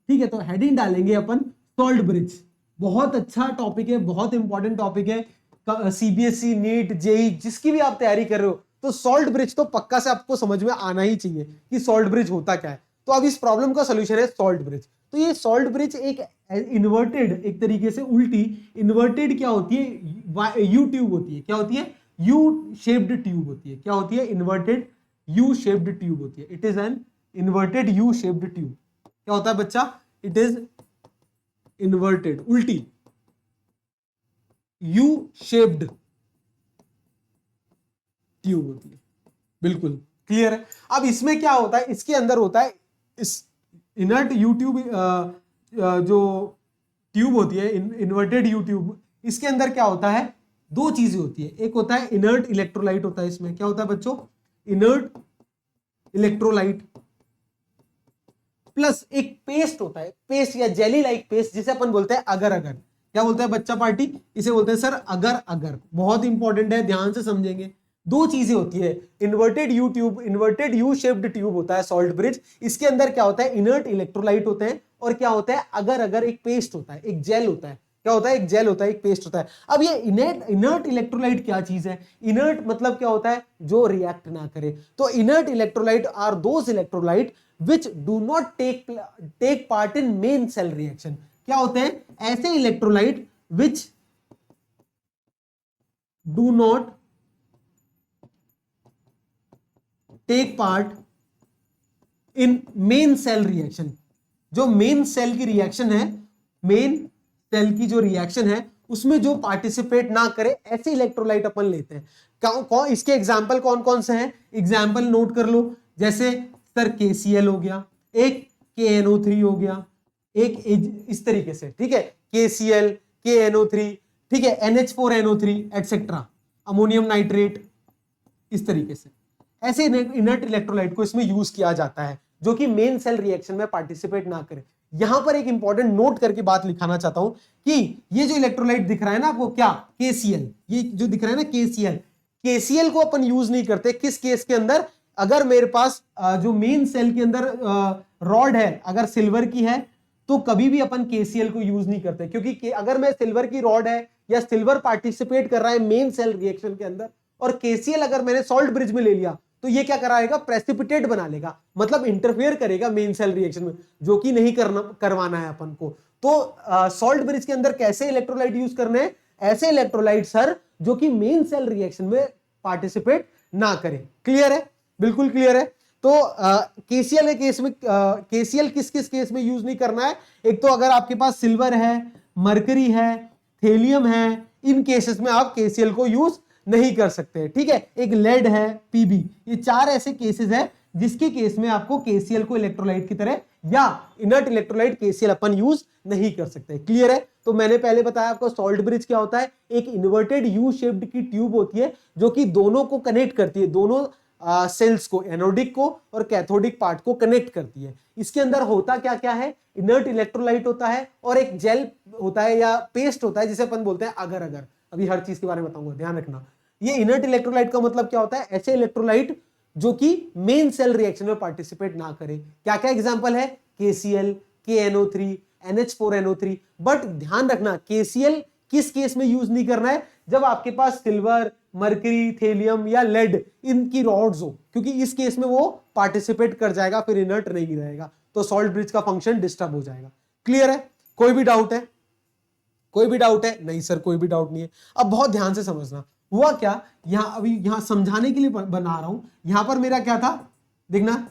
ठीक है, तो हेडिंग डालेंगे अपन सॉल्ट ब्रिज। बहुत अच्छा टॉपिक है, बहुत इंपॉर्टेंट टॉपिक है, सीबीएसई, नीट, जेई, जिसकी भी आप तैयारी कर रहे हो, तो सॉल्ट ब्रिज तो पक्का से आपको समझ में आना ही चाहिए कि सॉल्ट ब्रिज होता क्या है। तो अब इस प्रॉब्लम का सोल्यूशन है सॉल्ट ब्रिज। तो ये सॉल्ट ब्रिज एक इन्वर्टेड, एक तरीके से उल्टी इन्वर्टेड क्या होती है, यू ट्यूब होती है। क्या होती है, यू शेप्ड ट्यूब होती है। क्या होती है, इन्वर्टेड यू शेप्ड ट्यूब होती है। It is an inverted U shaped tube. क्या होता है बच्चा, इट इज इन्वर्टेड, उल्टी यू शेप्ड ट्यूब होती है। बिल्कुल क्लियर है। अब इसमें क्या होता है, इसके अंदर होता है इस इनर्ट यू ट्यूब, जो ट्यूब होती है इन्वर्टेड यू ट्यूब, इसके अंदर क्या होता है, दो चीजें होती है। एक होता है इनर्ट इलेक्ट्रोलाइट होता है, इसमें क्या होता है बच्चों, इनर्ट इलेक्ट्रोलाइट, प्लस एक पेस्ट होता है, पेस्ट या जेली लाइक पेस्ट, जिसे अपन बोलते हैं अगर अगर। क्या बोलते हैं बच्चा पार्टी, इसे बोलते हैं सर अगर अगर। बहुत इंपॉर्टेंट है, ध्यान से समझेंगे। दो चीजें होती है, inverted you tube, inverted U shaped tube होता है सॉल्ट ब्रिज। इसके अंदर क्या होता है, इनर्ट इलेक्ट्रोलाइट होते हैं, और क्या होता है, अगर अगर एक पेस्ट होता है, एक जेल होता है। क्या होता है, एक जेल होता है, एक पेस्ट होता है। अब ये इनर्ट इलेक्ट्रोलाइट क्या चीज है, इनर्ट मतलब क्या होता है, जो रिएक्ट ना करे। तो inert electrolyte are those electrolyte which do not take part in main cell reaction। क्या होते हैं, ऐसे electrolyte which do not take part in main cell reaction। जो मेन सेल की रिएक्शन है, मेन सेल की जो रिएक्शन है उसमें जो पार्टिसिपेट ना करे, ऐसे इलेक्ट्रोलाइट अपन लेते हैं। इसके एग्जाम्पल कौन कौन से हैं, एग्जाम्पल नोट कर लो। जैसे सर KCl हो गया, एक KNO3 हो गया, एक इस तरीके से, ठीक है, KCl, KNO3, ठीक है, NH4NO3 एटसेट्रा, अमोनियम नाइट्रेट, इस तरीके से ऐसे इनर्ट इलेक्ट्रोलाइट को इसमें यूज किया जाता है, जो कि मेन सेल रिएक्शन में पार्टिसिपेट ना करे। यहां पर एक इंपॉर्टेंट नोट करके बात लिखाना चाहता हूं कि ये जो इलेक्ट्रोलाइट दिख रहा है ना आपको, क्या, KCl, ये जो दिख रहा है ना KCl, KCl को अपन यूज नहीं करते किस केस के अंदर, अगर मेरे पास जो मेन सेल के अंदर रॉड है अगर सिल्वर की है, तो कभी भी अपन KCl को यूज नहीं करते, क्योंकि अगर मैं सिल्वर की रॉड है या सिल्वर पार्टिसिपेट कर रहा है मेन सेल रिएक्शन के अंदर, और KCl अगर मैंने सॉल्ट ब्रिज में ले लिया, तो ये क्या कराएगा, प्रेसिपिटेट बना लेगा, मतलब इंटरफेयर करेगा मेन सेल रिएक्शन में, जो कि नहीं करवाना है अपन को। तो सॉल्ट ब्रिज के अंदर कैसे इलेक्ट्रोलाइट यूज करने हैं, ऐसे इलेक्ट्रोलाइट सर जो कि मेन सेल रिएक्शन में पार्टिसिपेट ना करें। क्लियर है, बिल्कुल क्लियर है। तो KCl के केस में, KCl किस किस केस में यूज नहीं करना है, एक तो अगर आपके पास सिल्वर है, मरकरी है, थेलियम है, इन केसेस में आप KCl को यूज नहीं कर सकते। ठीक है, एक लेड है, PB, ये चार ऐसे केसेस है जिसके केस में आपको KCl को इलेक्ट्रोलाइट की तरह या इनर्ट इलेक्ट्रोलाइट KCl अपन यूज नहीं कर सकते। क्लियर है। तो मैंने पहले बताया आपको सॉल्ट ब्रिज क्या होता है, एक इन्वर्टेड यू शेप्ड की ट्यूब होती है जो कि दोनों को कनेक्ट करती है, दोनों सेल्स को, एनोडिक को और कैथोडिक पार्ट को कनेक्ट करती है। इसके अंदर होता क्या क्या है, इनर्ट इलेक्ट्रोलाइट होता है और एक जेल होता है या पेस्ट होता है जिसे अपन बोलते हैं अगर अगर। अभी हर चीज के बारे में बताऊंगा, ध्यान रखना। ये इनर्ट इलेक्ट्रोलाइट का मतलब क्या होता है, ऐसे इलेक्ट्रोलाइट जो कि मेन सेल रिएक्शन में पार्टिसिपेट ना करे। क्या क्या एग्जांपल है, KCl, KNO3, NH4NO3। बट ध्यान रखना KCl किस केस में यूज नहीं करना है, जब आपके पास सिल्वर, मरकरी, थेलियम या लेड इनकी रॉड्स हो, क्योंकि इस केस में वो पार्टिसिपेट कर जाएगा, फिर इनर्ट नहीं रहेगा, तो सॉल्ट ब्रिज का फंक्शन डिस्टर्ब हो जाएगा। क्लियर है? कोई भी डाउट है? कोई भी डाउट है? नहीं सर कोई भी डाउट नहीं है। अब बहुत ध्यान से समझना हुआ क्या, अभी यहां समझाने के लिए बना रहा हूं। यहां पर मेरा क्या था, देखना,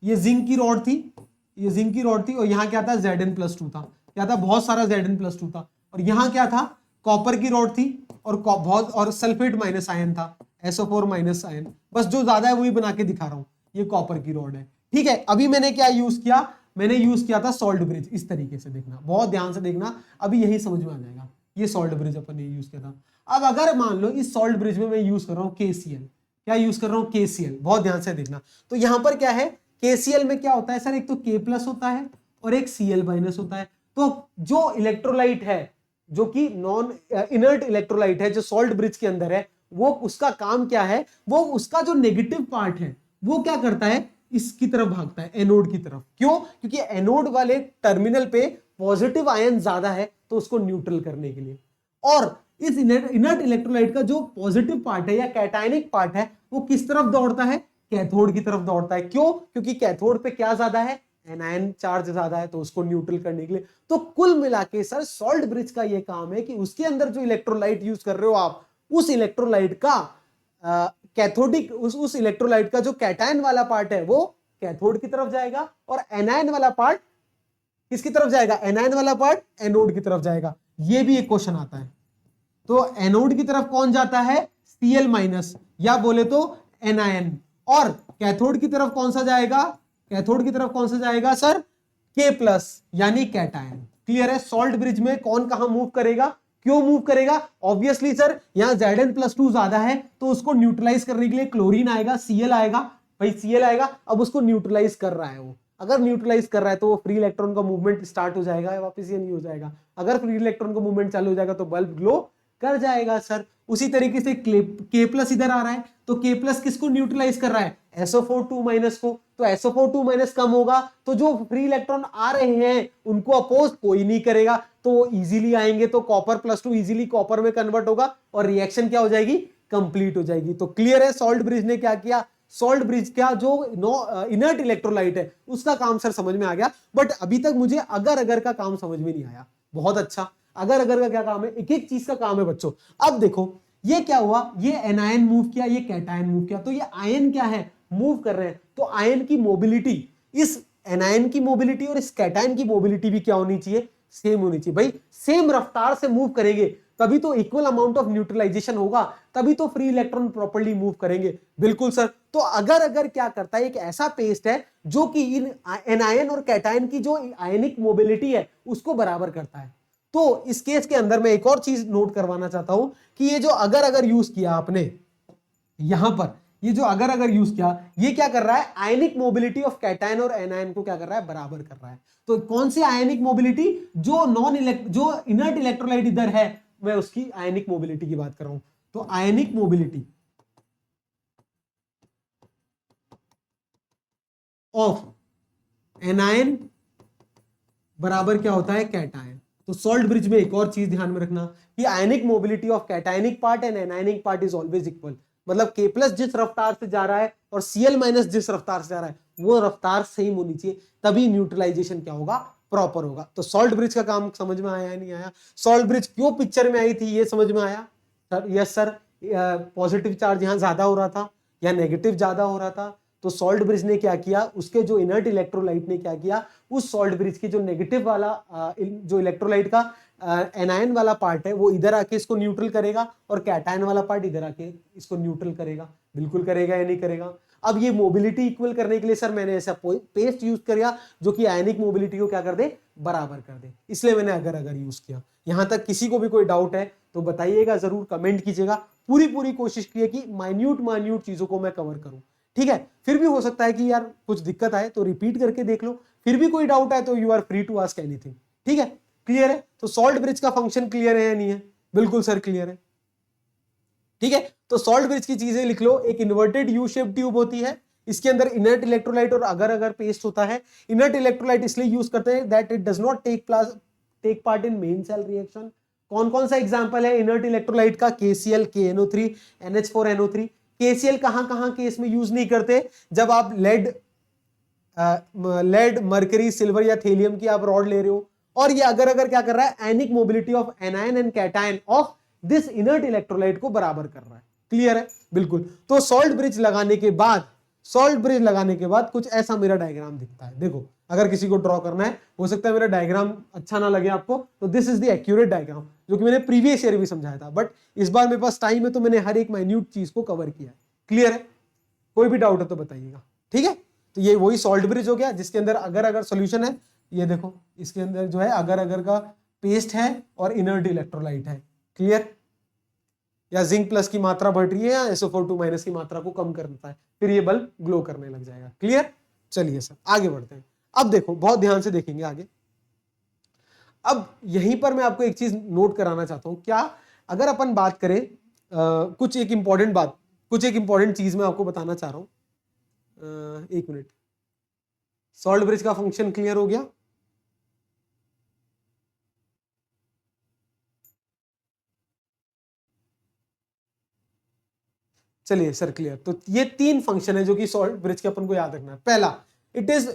ये जिंक की रॉड थी, ये जिंक की रॉड थी, और यहां क्या था, Zn+2 था। क्या था, बहुत सारा Zn+2 था। और यहां क्या था, कॉपर की रॉड थी, और बहुत, और सल्फेट माइनस आयन था, SO4 माइनस आयन। बस जो ज्यादा है वही बना के दिखा रहा हूं, ये कॉपर की रॉड है। ठीक है, अभी मैंने क्या यूज किया, मैंने यूज किया था सॉल्ट ब्रिज। इस तरीके से देखना, बहुत ध्यान से देखना, अभी यही समझ में आ जाएगा। ये सॉल्ट ब्रिज अपन ने यूज किया था। अब अगर मान लो इस सॉल्ट ब्रिज में मैं यूज कर रहा हूं KCl, क्या यूज कर रहा हूं, KCl, बहुत ध्यान से देखना। तो यहां पर क्या है, KCl में क्या होता है सर, एक तो K+ होता है और एक Cl- होता है। तो जो इलेक्ट्रोलाइट है, जो कि नॉन इनर्ट इलेक्ट्रोलाइट है, जो सॉल्ट ब्रिज के अंदर है, वो उसका काम क्या है, वो उसका जो नेगेटिव पार्ट है वो क्या करता है, इसकी तरफ भागता है, एनोड की तरफ। क्यों? क्योंकि एनोड वाले टर्मिनल पे पॉजिटिव आयन ज्यादा है, तो उसको न्यूट्रल करने के लिए। और इस इनर्ट इलेक्ट्रोलाइट का जो पॉजिटिव पार्ट है या कैटायनिक पार्ट है, वो किस तरफ दौड़ता है, कैथोड की तरफ दौड़ता है। क्यों? क्योंकि कैथोड पे क्या ज्यादा है, एनायन चार्ज ज्यादा है, तो उसको न्यूट्रल करने के लिए। तो कुल मिला के सर सॉल्ट ब्रिज का ये काम है कि उसके अंदर जो इलेक्ट्रोलाइट यूज कर रहे हो आप, उस इलेक्ट्रोलाइट का कैथोडिक, उस इलेक्ट्रोलाइट का जो कैटायन वाला पार्ट है वो कैथोड की तरफ जाएगा, और एनायन वाला पार्ट किसकी तरफ जाएगा, एनायन वाला पार्ट एनोड की तरफ जाएगा। ये भी एक क्वेश्चन आता है। तो एनोड की तरफ कौन जाता है, Cl- या बोले तो एनायन, और कैथोड की तरफ कौन सा जाएगा, कैथोड की तरफ कौन सा जाएगा सर, K+ यानी कैटायन। क्लियर है? सॉल्ट ब्रिज में कौन कहां मूव करेगा, क्यों मूव करेगा, ऑब्वियसली सर यहां Zn+2 ज्यादा है, तो उसको न्यूट्रलाइज करने के लिए क्लोरीन आएगा, Cl आएगा, भाई Cl आएगा, अब उसको न्यूट्रलाइज कर रहा है वो। अगर न्यूट्रलाइज कर रहा है तो वो फ्री इलेक्ट्रॉन का मूवमेंट स्टार्ट हो जाएगा, वापस ये नहीं हो जाएगा। अगर फ्री इलेक्ट्रॉन का मूवमेंट चालू हो जाएगा तो बल्ब ग्लो कर जाएगा सर। उसी तरीके से K+ इधर आ रहा है, तो K+ किसको न्यूट्रलाइज कर रहा है, SO4 2- को। तो SO4 2- कम होगा, तो जो फ्री इलेक्ट्रॉन आ रहे हैं उनको अपोज कोई नहीं करेगा, तो वो इजीली आएंगे, तो Copper+2 इजीली कॉपर में कन्वर्ट होगा, और रिएक्शन क्या हो जाएगी, कंप्लीट हो जाएगी। तो क्लियर है, सॉल्ट ब्रिज ने क्या किया, सॉल्ट ब्रिज का जो इनर्ट इलेक्ट्रोलाइट है उसका काम सर समझ में आ गया। बट अभी तक मुझे अगर अगर का काम समझ में नहीं आया। बहुत अच्छा, अगर अगर का क्या काम है, एक एक चीज का काम है बच्चों। अब देखो ये क्या हुआ, ये एनायन मूव किया, ये कैटायन मूव किया, तो ये आयन क्या है, मूव कर रहे हैं। तो आयन की मोबिलिटी, इस एनायन की मोबिलिटी और इस कैटायन की मोबिलिटी भी क्या होनी चाहिए, सेम होनी चाहिए। भाई सेम रफ्तार से मूव करेंगे तभी तो इक्वल अमाउंट ऑफ न्यूट्रलाइजेशन होगा, तभी तो फ्री इलेक्ट्रॉन प्रॉपर्ली मूव करेंगे। बिल्कुल सर। तो अगर अगर क्या करता है, एक ऐसा पेस्ट है जो कि इन एनायन और कैटायन की जो आयनिक मोबिलिटी है उसको बराबर करता है। तो इस केस के अंदर मैं एक और चीज नोट करवाना चाहता हूं कि ये जो अगर अगर यूज किया आपने यहां पर, ये जो अगर अगर यूज किया, ये क्या कर रहा है, आयनिक मोबिलिटी ऑफ कैटायन और एनायन को क्या कर रहा है, बराबर कर रहा है। तो कौन सी आयनिक मोबिलिटी, जो जो इनर्ट इलेक्ट्रोलाइट इधर है, मैं उसकी आयनिक मोबिलिटी की बात कर रहा हूं। तो आयनिक मोबिलिटी ऑफ एनायन बराबर क्या होता है, कैटायन। तो सॉल्ट ब्रिज में एक और चीज ध्यान में रखना कि ionic mobility of cationic part and anionic part is always equal. मतलब K+ जिस रफ्तार से जा रहा है और Cl- जिस रफ्तार से जा रहा है, वो रफ्तार सेम होनी चाहिए, तभी न्यूट्रलाइजेशन क्या होगा, प्रॉपर होगा। तो सॉल्ट ब्रिज का काम समझ में आया नहीं आया, सॉल्ट ब्रिज क्यों पिक्चर में आई थी ये समझ में आया sir. Yes sir, positive charge यहां ज्यादा हो रहा था या नेगेटिव ज्यादा हो रहा था, तो सॉल्ट ब्रिज ने क्या किया, उसके जो इनर्ट इलेक्ट्रोलाइट ने क्या किया, उस सॉल्ट ब्रिज की जो नेगेटिव वाला जो इलेक्ट्रोलाइट का एनायन वाला पार्ट है वो इधर आके इसको न्यूट्रल करेगा, और कैटायन वाला पार्ट इधर आके इसको न्यूट्रल करेगा। बिल्कुल करेगा या नहीं करेगा। अब ये मोबिलिटी इक्वल करने के लिए सर मैंने ऐसा पेस्ट यूज किया जो कि आयनिक मोबिलिटी को क्या कर दे, बराबर कर दे, इसलिए मैंने अगर अगर यूज किया। यहां तक किसी को भी कोई डाउट है तो बताइएगा, जरूर कमेंट कीजिएगा। पूरी पूरी कोशिश की है कि माइन्यूट माइन्यूट चीजों को मैं कवर करूं। ठीक है, फिर भी हो सकता है कि यार कुछ दिक्कत आए तो रिपीट करके देख लो, फिर भी कोई डाउट है तो you are free to ask anything. ठीक है, क्लियर है। तो सॉल्ट ब्रिज का फंक्शन क्लियर है या नहीं है, बिल्कुल सर क्लियर है। ठीक है, तो सॉल्ट ब्रिज की चीजें लिख लो। एक इन्वर्टेड यू शेप ट्यूब होती है, इसके अंदर इनर्ट इलेक्ट्रोलाइट और अगर अगर पेस्ट होता है। इनर्ट इलेक्ट्रोलाइट इसलिए यूज करते हैं that it does not take part in main cell reaction. कौन कौन सा एग्जांपल है इनर्ट इलेक्ट्रोलाइट का? KCl, KNO3, NH4NO3। KCl कहां कहां केस में यूज नहीं करते? जब आप लेड, मरकरी, सिल्वर या थेलियम की आप रॉड ले रहे हो और ये अगर अगर क्या कर रहा है, ionic mobility of anion and cation of this inert electrolyte को बराबर कर रहा है। क्लियर है? बिल्कुल। तो सॉल्ट ब्रिज लगाने के बाद कुछ ऐसा मेरा डायग्राम दिखता है। देखो, अगर किसी को ड्रॉ करना है, हो सकता है मेरा डायग्राम अच्छा ना लगे आपको, तो this is the accurate diagram जो कि मैंने प्रीवियस ईयर भी समझाया था, बट इस बार मेरे पास टाइम है तो मैंने हर एक माइन्यूट चीज को कवर किया है। क्लियर है? कोई भी डाउट है तो बताइएगा। ठीक है, तो ये वही सॉल्ट ब्रिज हो गया जिसके अंदर अगर अगर सॉल्यूशन है। ये देखो, इसके अंदर जो है अगर अगर का पेस्ट है और इनर्ट इलेक्ट्रोलाइट है। क्लियर? या जिंक प्लस की मात्रा बढ़ रही है या SO4 माइनस की मात्रा को कम करता है, फिर ये बल्ब ग्लो करने लग जाएगा। क्लियर? चलिए सर आगे बढ़ते हैं। अब देखो, बहुत ध्यान से देखेंगे आगे। अब यहीं पर मैं आपको एक चीज नोट कराना चाहता हूं। क्या अगर अपन बात करें कुछ एक इंपॉर्टेंट चीज मैं आपको बताना चाह रहा हूं। एक मिनट, सॉल्ट ब्रिज का फंक्शन क्लियर हो गया? चलिए सर क्लियर। तो ये 3 फंक्शन है जो कि सॉल्ट ब्रिज के अपन को याद रखना है। पहला, it is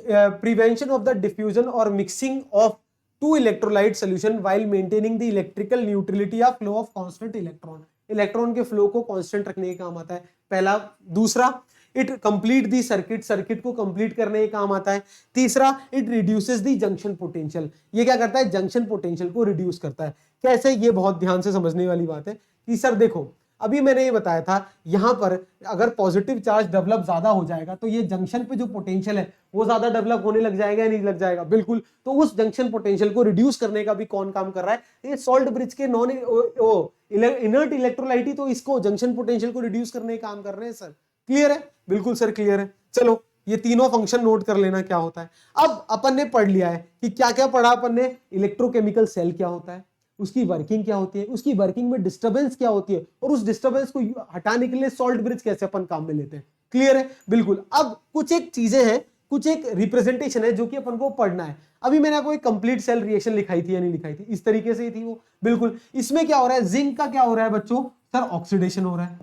prevention of the diffusion और mixing of two electrolyte solution while maintaining the electrical neutrality या flow of constant electron. Electron के फ्लो को कांस्टेंट रखने के काम आता है, पहला। दूसरा, इट कंप्लीट दी सर्किट को कंप्लीट करने के काम आता है। तीसरा, it reduces the junction potential. ये क्या करता है? जंक्शन पोटेंशियल को रिड्यूस करता है। कैसे? ये बहुत ध्यान से समझने वाली बात है कि सर देखो, अभी मैंने ये बताया था, यहां पर अगर पॉजिटिव चार्ज डेवलप ज्यादा हो जाएगा तो ये जंक्शन पे जो पोटेंशियल है वो ज्यादा डेवलप होने लग जाएगा या नहीं लग जाएगा? बिल्कुल। तो उस जंक्शन पोटेंशियल को रिड्यूस करने का भी कौन काम कर रहा है? ये सॉल्ट ब्रिज के नॉन इनर्ट इलेक्ट्रोलाइट, तो इसको जंक्शन पोटेंशियल को रिड्यूस करने का काम कर रहे हैं सर। क्लियर है? बिल्कुल सर क्लियर है। चलो, ये तीनों फंक्शन नोट कर लेना क्या होता है। अब अपन ने पढ़ लिया है कि क्या क्या पढ़ा अपन ने। इलेक्ट्रोकेमिकल सेल क्या होता है, उसकी वर्किंग क्या होती है, उसकी वर्किंग में डिस्टरबेंस क्या होती है, और उस डिस्टरबेंस को हटाने के लिए सॉल्ट ब्रिज कैसे अपन काम में लेते हैं। क्लियर है? बिल्कुल। अब कुछ एक चीजें हैं, कुछ एक रिप्रेजेंटेशन है जो कि अपन को पढ़ना है। अभी मैंने आपको एक कंप्लीट सेल रिएक्शन लिखाई थी या नहीं लिखाई थी? इस तरीके से ही थी वो। बिल्कुल। इसमें क्या हो रहा है? जिंक का क्या हो रहा है बच्चों? सर ऑक्सीडेशन हो रहा है।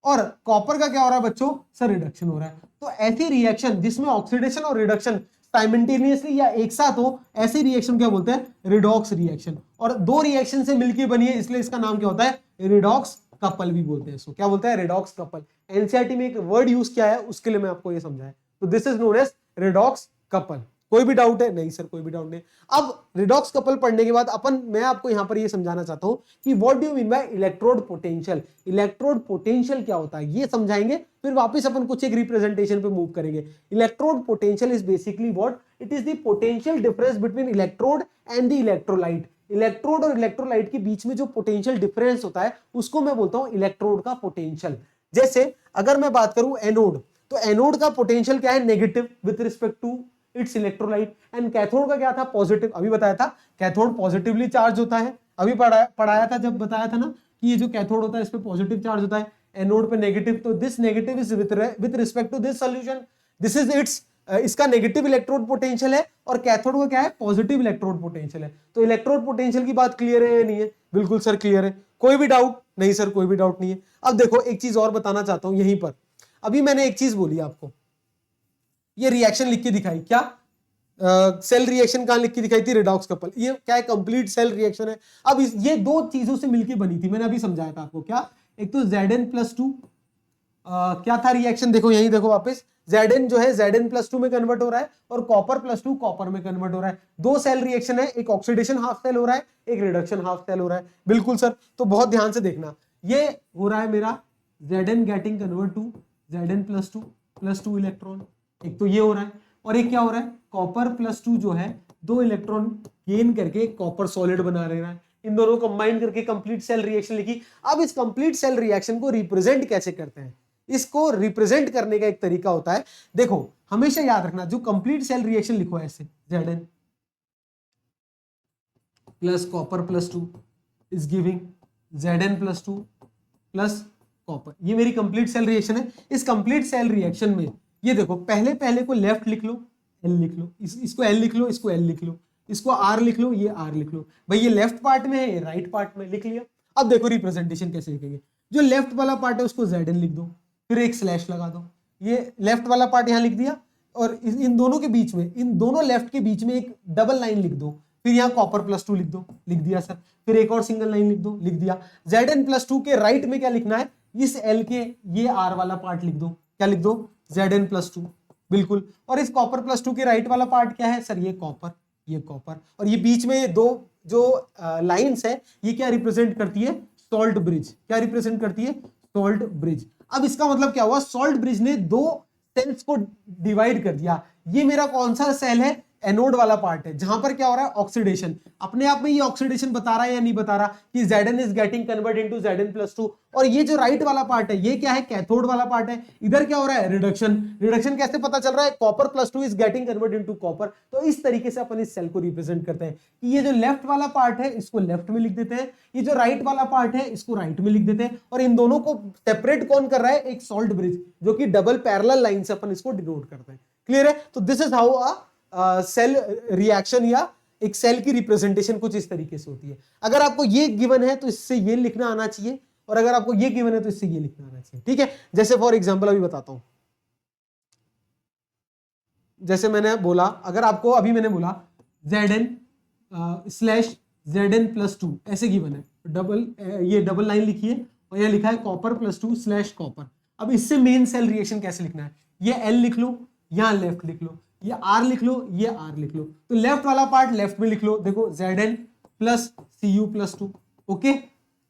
और कॉपर का क्या हो रहा है बच्चों? सर रिडक्शन हो रहा है। तो ऐसी रिएक्शन जिसमें ऑक्सीडेशन और रिडक्शन साइमल्टेनियसली या एक साथ हो, ऐसी रिएक्शन क्या बोलते हैं? Redox reaction. और दो रिएक्शन से मिलकर बनी है, इसलिए इसका नाम क्या होता है? रिडॉक्स कपल भी बोलते हैं इसको। क्या बोलते हैं? Redox couple. एनसीईआरटी में एक वर्ड यूज किया है, उसके लिए मैं आपको ये समझाया। तो this is known as redox couple. कोई भी डाउट है? नहीं सर, कोई भी डाउट नहीं। अब रिडॉक्स कपल पढ़ने के बाद मैं आपको यहां पर ये समझाना चाहता हूं कि what do you mean bye electrode potential. Electrode potential क्या होता है ये समझाएंगे, फिर वापस अपन कुछ एक रिप्रेजेंटेशन पे मूव करेंगे। Electrode potential is basically what? It is the potential difference between electrode and the electrolyte. Electrode और इलेक्ट्रोलाइट के बीच में जो पोटेंशियल डिफरेंस होता है उसको मैं बोलता हूं इलेक्ट्रोड का पोटेंशियल। जैसे अगर मैं बात करूं एनोड, तो एनोड का पोटेंशियल क्या है? Negative with respect to its electrolyte. And cathode का क्या था? पॉजिटिव। अभी बताया था कैथोड पॉजिटिवली चार्ज होता है। अभी पढ़ाया था जब बताया था ना कि ये जो कैथोड होता है इस पे पॉजिटिव चार्ज होता है, एनोड पे नेगेटिव। तो this negative is with respect to this solution, this is its इसका नेगेटिव इलेक्ट्रोड पोटेंशियल है, और कैथोड का क्या है? पॉजिटिव इलेक्ट्रोड पोटेंशियल है। तो इलेक्ट्रोड पोटेंशियल की बात क्लियर है या नहीं है? बिल्कुल सर क्लियर है। कोई भी डाउट? नहीं सर, कोई भी डाउट नहीं है। अब देखो, एक चीज और बताना चाहता हूं यहीं पर। अभी मैंने एक चीज बोली आपको, ये रिएक्शन लिख के दिखाई। क्या सेल रिएक्शन कहां लिख के दिखाई थी? Redox couple. ये क्या है? कंप्लीट सेल रिएक्शन है। अब ये दो चीजों से मिलकर बनी थी, मैंने अभी समझाया था आपको। क्या? एक तो Zn+2 क्या था रिएक्शन? देखो यही देखो वापस, Zn जो है Zn+2 में कन्वर्ट हो रहा है, और कॉपर+2 कॉपर में कन्वर्ट हो रहा है। दो सेल रिएक्शन है, एक ऑक्सीडेशन हाफ सेल हो रहा है, एक रिडक्शन हाफ सेल हो रहा है। बिल्कुल सर। तो बहुत ध्यान से देखना, ये हो रहा है मेरा Zn getting convert to Zn+2 electron. एक तो ये हो रहा है, और एक क्या हो रहा है? कॉपर+2 जो है दो इलेक्ट्रॉन गेन करके कॉपर सॉलिड बना रहा है। इन दोनों कंबाइन करके कंप्लीट सेल रिएक्शन लिखी। अब इस कंप्लीट सेल रिएक्शन को रिप्रेजेंट कैसे करते हैं? इसको रिप्रेजेंट करने का एक तरीका होता है। देखो, हमेशा याद रखना, जो कंप्लीट सेल रिएक्शन लिखो ऐसे, Zn plus copper is giving Zn+2 plus copper. ये मेरी कंप्लीट सेल रिएक्शन है। इस कंप्लीट सेल रिएक्शन में ये देखो, पहले पहले को लेफ्ट लिख लो, एल लिख लो, इसको एल लिख लो, इसको एल लिख लो, इसको आर लिख लो, ये आर लिख लो। भाई ये लेफ्ट पार्ट में है, ये राइट पार्ट में, लिख लिया। अब देखो रिप्रेजेंटेशन कैसे लिखेंगे। जो लेफ्ट वाला पार्ट है उसको जेड एन लिख दो, फिर एक स्लैश लगा दो। ये लेफ्ट वाला पार्ट यहाँ लिख दिया, और इन दोनों के बीच में, इन दोनों लेफ्ट के बीच में एक डबल लाइन लिख दो, फिर यहाँ कॉपर प्लस 2 लिख दो, लिख दिया सर। फिर एक और सिंगल लाइन लिख दो, लिख दिया। Zn+2 के राइट में क्या लिखना है, इस L के ये R वाला पार्ट लिख दो, क्या लिख दो, Zn+2, बिल्कुल। और इस कॉपर +2 के राइट वाला पार्ट क्या है सर, ये कॉपर, ये कॉपर। और ये बीच में ये दो जो लाइंस है, ये क्या रिप्रेजेंट करती है, सॉल्ट ब्रिज। क्या रिप्रेजेंट करती है, सॉल्ट ब्रिज। अब इसका मतलब क्या हुआ, सॉल्ट ब्रिज ने दो सेल्स को डिवाइड कर दिया। ये मेरा कौन सा सेल है, एनोड वाला पार्ट है, जहां पर क्या हो रहा है, ऑक्सीडेशन। अपने आप में ये ऑक्सीडेशन बता रहा है या नहीं बता रहा कि Zn is getting convert into Zn+2। और ये जो राइट वाला पार्ट है, ये क्या है, कैथोड वाला पार्ट है। इधर क्या हो रहा है, रिडक्शन। रिडक्शन कैसे पता चल रहा है, copper +2 is getting convert into copper. तो इस तरीके से अपन इस सेल को रिप्रेजेंट करते हैं कि ये जो लेफ्ट वाला पार्ट है इसको लेफ्ट में लिख देते हैं, ये जो राइट वाला पार्ट है इसको राइट में लिख देते हैं। और इन दोनों को सेपरेट कौन कर रहा है, एक सॉल्ट ब्रिज, जो कि डबल पैरेलल लाइन से अपन इसको डिनोट करते हैं। क्लियर है। तो this is how cell reaction या एक सेल की रिप्रेजेंटेशन कुछ इस तरीके से होती है। अगर आपको ये गिवन है तो इससे ये लिखना आना चाहिए, और अगर आपको ये गिवन है तो इससे ये लिखना आना चाहिए। ठीक है। जैसे फॉर एग्जांपल अभी बताता हूं, जैसे मैंने बोला, अगर आपको अभी मैंने बोला Zn/Zn+2 ऐसे गिवन है, ये डबल लाइन लिखी है और यहां लिखा है कॉपर +2/कॉपर। अब इससे मेन सेल रिएक्शन कैसे लिखना है, ये L लिख लो, यहां लेफ्ट लिख लो, ये R लिख लो, ये R लिख लो। तो लेफ्ट वाला पार्ट लेफ्ट में लिख लो, देखो Zn+Cu+2, ओके।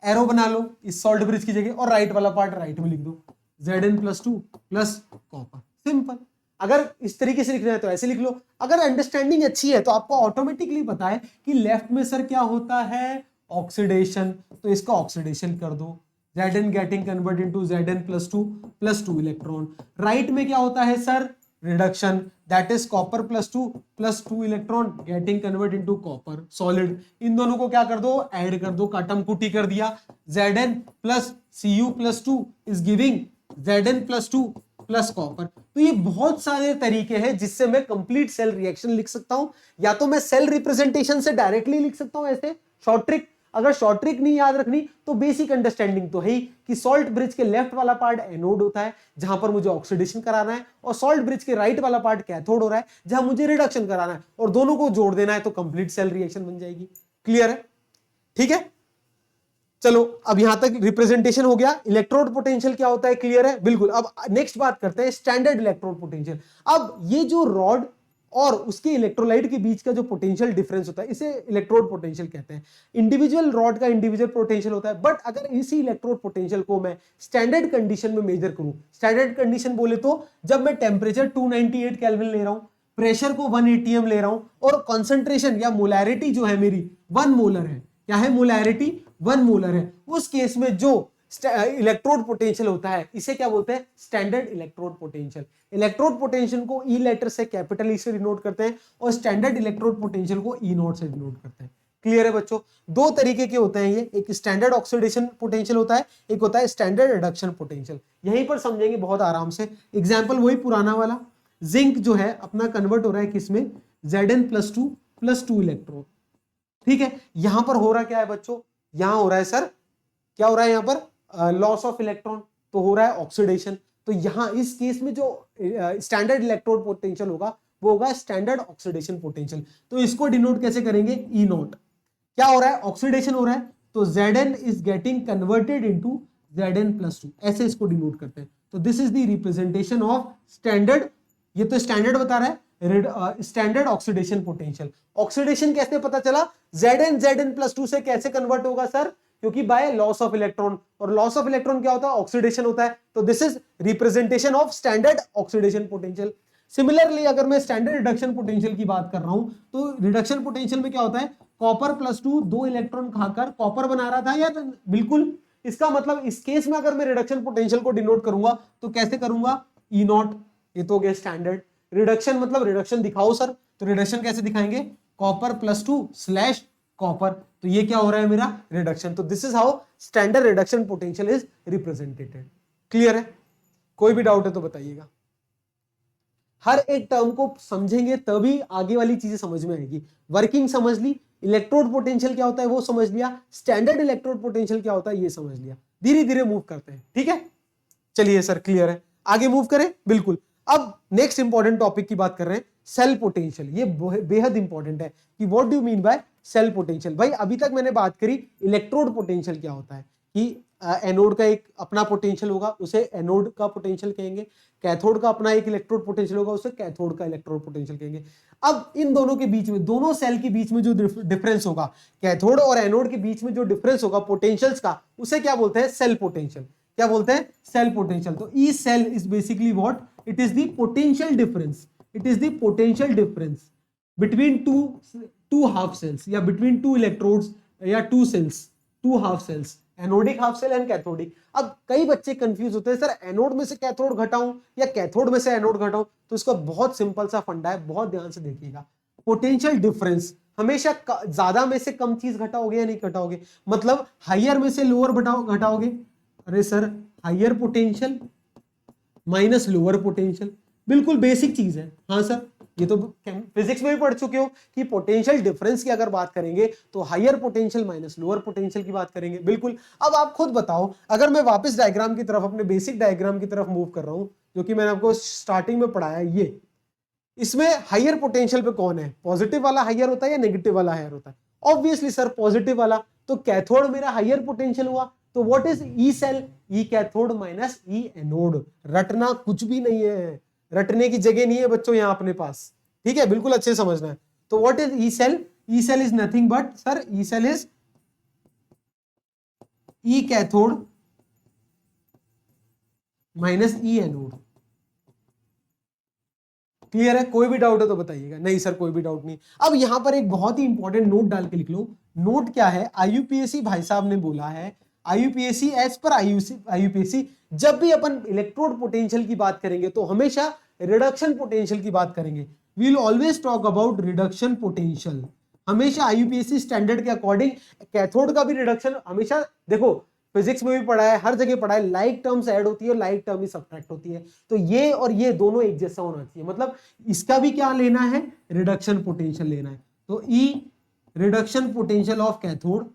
एरो बना लो इस सॉल्ट ब्रिज की जगह, और राइट वाला पार्ट राइट में लिख दो, Zn+2 प्लस कॉपर। सिंपल। अगर इस तरीके से लिखना है तो ऐसे लिख लो। अगर अंडरस्टैंडिंग अच्छी है तो आपको ऑटोमेटिकली पता है कि लेफ्ट में सर क्या होता है, ऑक्सीडेशन, तो इसका ऑक्सीडेशन कर दो, Zn getting convert into Zn+2 plus 2 electron. Right में क्या होता है sir, reduction, that is copper +2 plus 2 electron getting convert into copper solid. इन दोनों को क्या कर दो, ऐड कर दो, काटम कुटी कर दिया। Zn+Cu+2 is giving Zn+2 plus copper. तो ये बहुत सारे तरीके हैं जिससे मैं कंप्लीट सेल रिएक्शन लिख सकता हूं। या तो मैं सेल रिप्रेजेंटेशन से डायरेक्टली लिख सकता हूं ऐसे शॉर्ट ट्रिक। अगर शॉर्ट ट्रिक नहीं याद रखनी तो बेसिक अंडरस्टैंडिंग तो है ही कि सॉल्ट ब्रिज के लेफ्ट वाला पार्ट एनोड होता है जहां पर मुझे ऑक्सीडेशन कराना है, और सॉल्ट ब्रिज के राइट वाला पार्ट कैथोड हो रहा है जहां मुझे रिडक्शन कराना है, और दोनों को जोड़ देना है तो कंप्लीट सेल रिएक्शन बन जाएगी। क्लियर है, ठीक है। चलो अब यहां तक रिप्रेजेंटेशन हो गया। इलेक्ट्रोड पोटेंशियल क्या होता है, क्लियर है, बिल्कुल। अब नेक्स्ट बात करते हैं स्टैंडर्ड इलेक्ट्रोड पोटेंशियल। अब ये जो रॉड और उसके इलेक्ट्रोलाइट के बीच का जो पोटेंशियल डिफरेंस होता है, इसे इलेक्ट्रोड पोटेंशियल कहते हैं। इंडिविजुअल रॉड का इंडिविजुअल पोटेंशियल होता है, बट अगर इसी इलेक्ट्रोड पोटेंशियल को मैं स्टैंडर्ड कंडीशन में मेजर करूं, स्टैंडर्ड कंडीशन बोले तो जब मैं टेम्परेचर 298 केल्विन ले रहा हूं, प्रेशर को 1 atm ले रहा हूं, और कॉन्सेंट्रेशन या मोलैरिटी जो है मेरी 1 मोलर है, क्या है, मोलैरिटी 1 मोलर है, उस केस में जो इलेक्ट्रोड पोटेंशियल होता है इसे क्या बोलते हैं, standard electrode potential. Electrode potential को ई लेटर से, कैपिटल ई से डिनोट करते हैं, और स्टैंडर्ड इलेक्ट्रोड पोटेंशियल को ई नॉट से डिनोट करते हैं। क्लियर है बच्चों। दो तरीके के होते हैं ये, एक स्टैंडर्ड ऑक्सीडेशन पोटेंशियल होता है, एक होता है स्टैंडर्ड रिडक्शन पोटेंशियल। यहीं पर समझेंगे बहुत आराम से। एग्जाम्पल वही पुराना वाला, जिंक जो है अपना कन्वर्ट हो रहा है किसमें, Zn+2 प्लस 2 इलेक्ट्रॉन। ठीक है, यहां पर हो रहा क्या है बच्चों, यहां हो रहा है सर, क्या हो रहा है यहां पर, लॉस ऑफ इलेक्ट्रॉन, तो हो रहा है ऑक्सीडेशन। तो यहां इस केस में जो स्टैंडर्ड इलेक्ट्रोड पोटेंशियल होगा वो होगा स्टैंडर्ड ऑक्सीडेशन पोटेंशियल। तो इसको डिनोट कैसे करेंगे, ई नॉट। क्या हो रहा है, ऑक्सीडेशन हो रहा है, तो Zn is getting converted into Zn+2, ऐसे इसको डिनोट करते हैं। तो this is the representation of standard, ये तो स्टैंडर्ड बता रहा है, स्टैंडर्ड ऑक्सीडेशन पोटेंशियल। ऑक्सीडेशन कैसे पता चला, Zn+2 से कैसे कन्वर्ट होगा सर, क्योंकि बाय लॉस ऑफ इलेक्ट्रॉन, और लॉस ऑफ इलेक्ट्रॉन क्या होता है, ऑक्सीडेशन होता है। तो this is representation of standard oxidation potential. Similarly अगर मैं स्टैंडर्ड रिडक्शन पोटेंशियल की बात कर रहा हूं, तो रिडक्शन पोटेंशियल में क्या होता है, कॉपर +2 2 इलेक्ट्रॉन खाकर कॉपर बना रहा था, या तो बिल्कुल इसका मतलब इस केस में अगर मैं रिडक्शन पोटेंशियल को डिनोट करूंगा तो कैसे करूंगा, ई नॉट। ये तो हो गया स्टैंडर्ड। रिडक्शन मतलब रिडक्शन दिखाओ सर, तो रिडक्शन कैसे दिखाएंगे, कॉपर +2 स्लैश कॉपर। तो ये क्या हो रहा है मेरा रिडक्शन। तो this is how standard reduction potential is represented. Clear है? कोई भी डाउट है तो बताइएगा। हर एक टर्म को समझेंगे तभी आगे वाली चीजें समझ में आएगी। वर्किंग समझ ली, इलेक्ट्रोड पोटेंशियल क्या होता है वो समझ लिया, स्टैंडर्ड इलेक्ट्रोड पोटेंशियल क्या होता है ये समझ लिया। धीरे धीरे मूव करते हैं, ठीक है? चलिए सर क्लियर है, आगे मूव करें। बिल्कुल। अब नेक्स्ट इंपॉर्टेंट टॉपिक की बात कर रहे हैं, सेल पोटेंशियल। ये बेहद इंपॉर्टेंट है कि what do you mean by cell potential. भाई अभी तक मैंने बात करी इलेक्ट्रोड पोटेंशियल क्या होता है कि एनोड का एक अपना पोटेंशियल होगा, उसे एनोड का पोटेंशियल कहेंगे। कैथोड का अपना एक इलेक्ट्रोड पोटेंशियल होगा, उसे कैथोड का इलेक्ट्रोड पोटेंशियल कहेंगे। अब इन दोनों के बीच में, दोनों सेल के बीच में जो डिफरेंस होगा, कैथोड और एनोड के बीच में जो डिफरेंस होगा पोटेंशियल्स का, उसे क्या बोलते हैं? Cell potential. क्या बोलते हैं? Cell potential. तो E cell is basically what? It is the potential difference, it is the potential difference between two half cells, या बिटवीन टू इलेक्ट्रोड्स, या two cells, two half cells, anodic half cell and cathodic. अब कई बच्चे confuse होते हैं, sir anode में से cathode घटाऊं या कैथोड में से एनोड घटाऊं? तो इसका बहुत सिंपल सा फंडा है, बहुत ध्यान से देखिएगा। पोटेंशियल डिफरेंस हमेशा ज्यादा में से कम चीज घटाओगे या नहीं घटाओगे? मतलब हायर में से लोअर घटाओगे। अरे sir higher potential minus lower potential, बिल्कुल बेसिक चीज है। हाँ सर, ये तो फिजिक्स में भी पढ़ चुके हो कि पोटेंशियल डिफरेंस की अगर बात करेंगे तो higher potential minus lower potential की बात करेंगे। बिल्कुल। अब आप खुद बताओ, अगर मैं वापस डायग्राम की तरफ, अपने बेसिक डायग्राम की तरफ मूव कर रहा हूं, जो कि मैंने आपको स्टार्टिंग में पढ़ाया, ये इसमें हायर पोटेंशियल पे कौन है? पॉजिटिव वाला हायर होता है या नेगेटिव वाला हायर होता है? ऑब्वियसली सर पॉजिटिव वाला। तो कैथोड मेरा हायर पोटेंशियल हुआ। तो what is E cell? E cathode minus E anode. रटना कुछ भी नहीं है, रटने की जगह नहीं है बच्चों यहां अपने पास, ठीक है? बिल्कुल अच्छे समझना है। तो what is E cell? E cell is nothing but, sir E cell is E cathode minus E anode. Clear है? कोई भी डाउट है तो बताइएगा। नहीं सर कोई भी डाउट नहीं। अब यहां पर एक बहुत ही इंपॉर्टेंट नोट डाल के लिख लो। नोट क्या है? आईयूपीएससी भाई साहब ने बोला है, आईयूपीएससी एज पर आईयूपीएससी जब भी अपन इलेक्ट्रोड पोटेंशियल की बात करेंगे तो हमेशा रिडक्शन पोटेंशियल की बात करेंगे। We will always talk about reduction potential. हमेशा आईयूपीएससी स्टैंडर्ड के अकॉर्डिंग कैथोड का भी रिडक्शन हमेशा, देखो फिजिक्स में भी पढ़ा है, हर जगह पढ़ा है, लाइक टर्म्स ऐड होती है और लाइक टर्म ही सब्ट्रैक्ट होती है। तो ये और ये दोनों एक जैसा होना चाहिए। मतलब इसका भी क्या लेना है? रिडक्शन पोटेंशियल लेना है। तो E reduction potential of cathode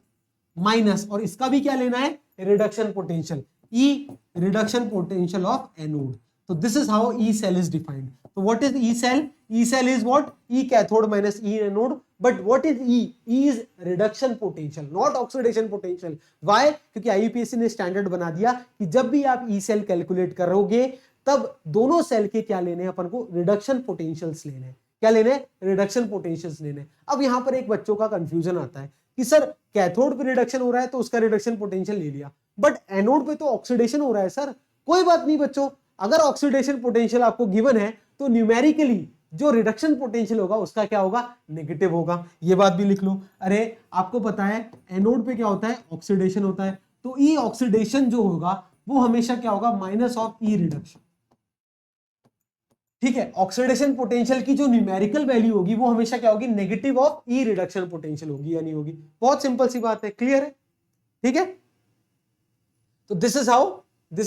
minus, और इसका भी क्या लेना है? Reduction potential, E reduction potential of anode. तो this is how E cell is defined. तो what is E cell? E cell is what? E cathode minus E anode. But what is E? E is reduction potential, not oxidation potential. Why? क्योंकि IUPAC ने standard बना दिया कि जब भी आप E cell calculate करोगे तब दोनों सेल के क्या लेने हैं अपन को? रिडक्शन पोटेंशियल्स लेने हैं। क्या लेने हैं? रिडक्शन पोटेंशियल्स लेने हैं। अब यहां पर एक बच्चों का कंफ्यूजन आता है कि सर कैथोड पे रिडक्शन हो रहा है तो उसका रिडक्शन पोटेंशियल ले लिया, बट एनोड पे तो ऑक्सीडेशन हो रहा है सर। कोई बात नहीं बच्चों, अगर ऑक्सीडेशन पोटेंशियल आपको गिवन है तो न्यूमेरिकली जो रिडक्शन पोटेंशियल होगा उसका क्या होगा? नेगेटिव होगा। ये बात भी लिख लो। अरे आपको पता है एनोड पे क्या होता है? ऑक्सीडेशन होता है। तो ई ऑक्सीडेशन जो होगा वो हमेशा क्या होगा? Minus of E reduction. ठीक है? ऑक्सीडेशन पोटेंशियल की जो न्यूमेरिकल वैल्यू होगी वो हमेशा क्या होगी? Negative of E reduction potential होगी या नहीं होगी? बहुत सिंपल सी बात है। क्लियर है? ठीक है? तो this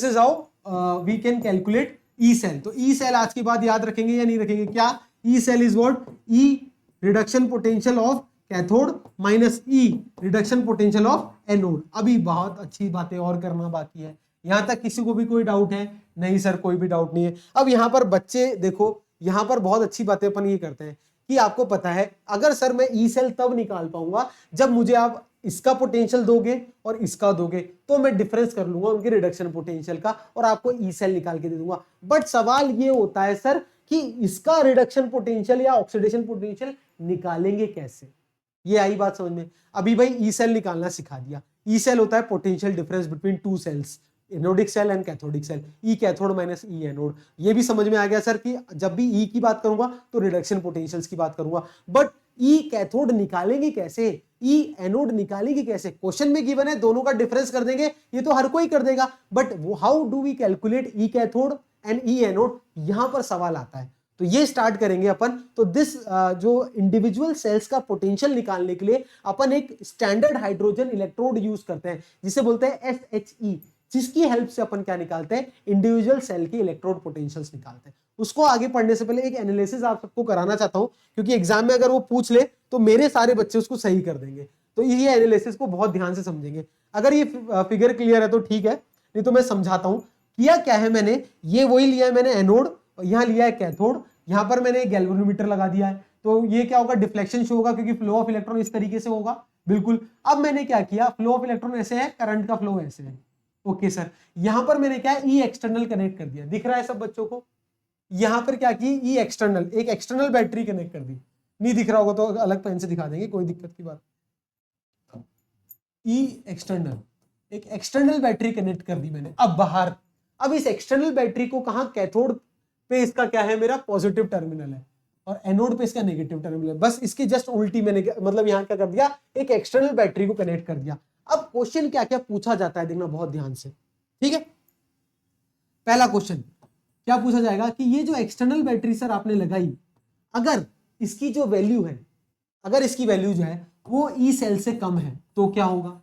is how we can calculate E cell. तो ई सेल आज के बाद याद रखेंगे या नहीं रखेंगे? क्या? E cell is what? E reduction potential of cathode minus E reduction potential of anode. अभी बहुत अच्छी बातें और करना बाकी है। यहां तक किसी को भी कोई डाउट है? नहीं सर कोई भी डाउट नहीं है। अब यहां पर बच्चे देखो, यहां पर बहुत अच्छी बातें अपन ये करते हैं कि आपको पता है अगर सर मैं ई सेल तब निकाल पाऊंगा जब मुझे आप इसका पोटेंशियल दोगे और इसका दोगे, तो मैं डिफरेंस कर लूंगा उनके रिडक्शन पोटेंशियल का और आपको ई सेल निकाल के दे दूंगा। बट सवाल ये होता है सर कि इसका रिडक्शन पोटेंशियल या ऑक्सीडेशन पोटेंशियल निकालेंगे कैसे? ये आई बात समझ में? अभी भाई ई सेल निकालना सिखा दिया। ई सेल होता है potential difference between two cells, anodic cell and cathodic cell. E cathode minus E anode. ये भी समझ में आ गया सर कि जब भी ई की बात करूंगा तो रिडक्शन पोटेंशियल्स की बात करूंगा। बट ई कैथोड निकालेंगे कैसे? ई एनोड निकालेंगे कैसे? क्वेश्चन में गिवन है, दोनों का डिफरेंस कर देंगे, ये तो हर कोई कर देगा। But how do we calculate E cathode and E anode? यहां पर सवाल आता है। तो ये स्टार्ट करेंगे अपन। तो दिस जो इंडिविजुअल सेल्स का पोटेंशियल निकालने के लिए अपन एक स्टैंडर्ड हाइड्रोजन इलेक्ट्रोड यूज करते हैं जिसे बोलते हैं SHE, जिसकी हेल्प से अपन क्या निकालते हैं, इंडिविजुअल सेल के इलेक्ट्रोड पोटेंशियल्स निकालते हैं। उसको आगे पढ़ने से पहले एक एनालिसिस आप सबको कराना चाहता हूं, क्योंकि एग्जाम में अगर वो पूछ ले तो मेरे सारे बच्चे उसको सही कर देंगे। तो ये एनालिसिस को बहुत ध्यान से समझेंगे। अगर ये फिगर क्लियर है तो ठीक है, नहीं तो मैं समझाता हूं। किया क्या है मैंने, ये वही लिया है मैंने एनोड, यहां लिया है कैथोड, यहां पर मैंने एक गैल्वेनोमीटर लगा दिया है। तो ये क्या होगा, डिफ्लेक्शन शो होगा, क्योंकि फ्लो ऑफ इलेक्ट्रॉन इस तरीके से होगा। बिल्कुल। अब मैंने क्या किया, फ्लो ऑफ इलेक्ट्रॉन ऐसे है, करंट का फ्लो ऐसे है। ओके सर, यहां पर मैंने क्या है, ई एक्सटर्नल कनेक्ट कर दिया। दिख रहा है सब बच्चों को? यहां पर क्या की, ई एक्सटर्नल, एक एक्सटर्नल बैटरी कनेक्ट कर दी। नहीं दिख रहा होगा तो अलग पेन से दिखा देंगे, कोई दिक्कत की बात। ई एक्सटर्नल, एक एक्सटर्नल बैटरी कनेक्ट कर दी मैंने। अब बाहर, अब इस एक्सटर्नल बैटरी को कहां, कैथोड पे इसका क्या है, मेरा पॉजिटिव टर्मिनल है, और एनोड पे इसका नेगेटिव टर्मिनल है। बस इसकी जस्ट उल्टी मैंने मतलब यहां क्या कर दिया, एक एक्सटर्नल बैटरी को कनेक्ट कर दिया। अब क्वेश्चन क्या क्या पूछा जाता है, देखना बहुत ध्यान से, ठीक है। पहला क्वेश्चन क्या पूछा जाएगा कि ये जो एक्सटर्नल बैटरी सर आपने लगाई, अगर इसकी जो वैल्यू है, अगर इसकी वैल्यू जो है वो ई सेल से कम है तो क्या होगा।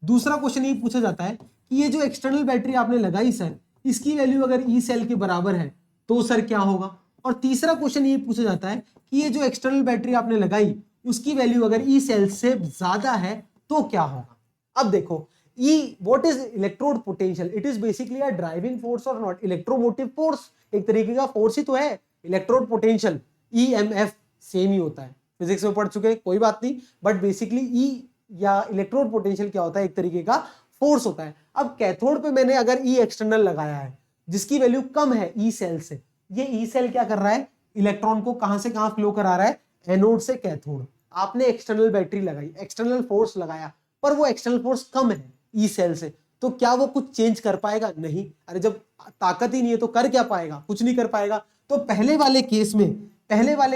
दूसरा क्वेश्चन ये पूछा जाता है कि ये जो एक्सटर्नल बैटरी आपने लगाई सर, इसकी वैल्यू अगर ई सेल के बराबर है तो सर क्या होगा। और तीसरा क्वेश्चन ये पूछा जाता है कि ये जो एक्सटर्नल बैटरी आपने लगाई, उसकी वैल्यू अगर ई सेल से ज्यादा है तो क्या होगा। अब देखो, E, what is electrode potential? It is basically a driving force or not? Electromotive force, एक तरीके का फोर्स ही तो है। इलेक्ट्रोड पोटेंशियल EMF सेम ही होता है, फिजिक्स में पढ़ चुके हैं, कोई बात नहीं। बट बेसिकली E या इलेक्ट्रोड पोटेंशियल क्या होता है, एक तरीके का फोर्स होता है। अब कैथोड पे मैंने अगर E एक्सटर्नल लगाया है जिसकी वैल्यू कम है E सेल से, ये E सेल क्या कर रहा है, इलेक्ट्रॉन को कहां से कहां फ्लो करा रहा है, एनोड से कैथोड। आपने एक्सटर्नल बैटरी लगाई, एक्सटर्नल फोर्स लगाया, पर वो एक्सटर्नल फोर्स कम है ई सेल से, तो क्या वो कुछ चेंज कर पाएगा, नहीं। अरे जब ताकत ही नहीं है तो कर क्या पाएगा, कुछ नहीं कर पाएगा। तो पहले वाले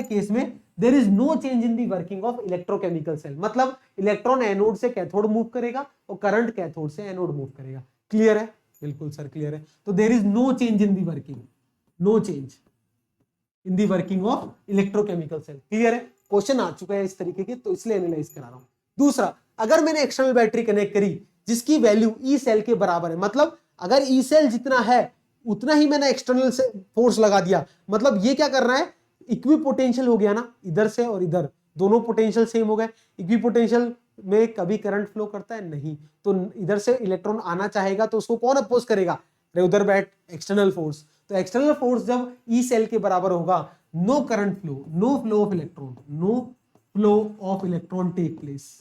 केस में there is no change in the working of electrochemical cell, मतलब इलेक्ट्रॉन एनोड से कैथोड मूव करेगा और करंट कैथोड से एनोड मूव करेगा। क्लियर है? बिल्कुल सर क्लियर है। तो there is no change in the working, no change in the working of electrochemical cell. Clear है? क्वेश्चन आ चुका है इस तरीके के, तो इसलिए एनालाइज करा रहा हूं। दूसरा, अगर मैंने एक्सटर्नल बैटरी कनेक्ट करी जिसकी वैल्यू ई सेल के बराबर है, मतलब अगर ई सेल जितना है उतना ही मैंने एक्सटर्नल से फोर्स लगा दिया, मतलब ये क्या कर रहा है, इक्वी पोटेंशियल हो गया ना, इधर से और इधर दोनों पोटेंशियल सेम हो गए। इक्वी पोटेंशियल में कभी करंट फ्लो करता है, नहीं। तो इधर से इलेक्ट्रॉन आना चाहेगा तो उसको कौन अपोज करेगा, अरे उधर बैठ, एक्सटर्नल फोर्स। तो एक्सटर्नल फोर्स जब ई सेल के बराबर होगा, no current flow, no flow of electron, no flow of electron take place.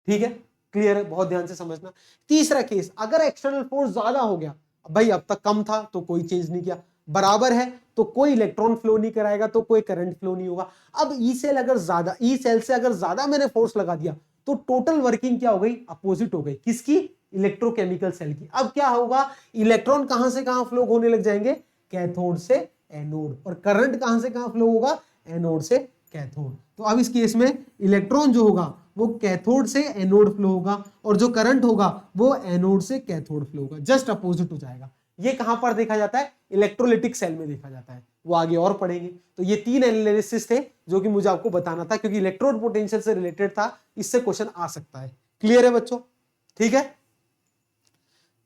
ठीक है? क्लियर है? बहुत ध्यान से समझना। तीसरा केस, अगर एक्सटर्नल फोर्स ज्यादा हो गया, भाई अब तक कम था तो कोई चेंज नहीं किया, बराबर है तो कोई इलेक्ट्रॉन फ्लो नहीं कराएगा, तो कोई करंट फ्लो नहीं होगा। अब ई सेल अगर ज्यादा, ई सेल से अगर ज्यादा मैंने फोर्स लगा दिया तो टोटल वर्किंग क्या हो गई, अपोजिट हो गई। किसकी? इलेक्ट्रोकेमिकल सेल की। अब क्या होगा, इलेक्ट्रॉन कहां से कहां फ्लो होने लग जाएंगे, कैथोड से एनोड, और करंट कहां से कहां फ्लो होगा, एनोड से कैथोड। तो अब इस केस में इलेक्ट्रॉन जो होगा वो कैथोड से एनोड फ्लो होगा, और जो करंट होगा वो एनोड से कैथोड फ्लो होगा, जस्ट अपोजिट हो जाएगा। ये कहां पर देखा जाता है, इलेक्ट्रोलिटिक सेल में देखा जाता है, वो आगे और पढ़ेंगे। तो ये तीन एनालिसिस थे जो कि मुझे आपको बताना था, क्योंकि इलेक्ट्रोड पोटेंशियल से रिलेटेड था, इससे क्वेश्चन आ सकता है। क्लियर है बच्चों? ठीक है,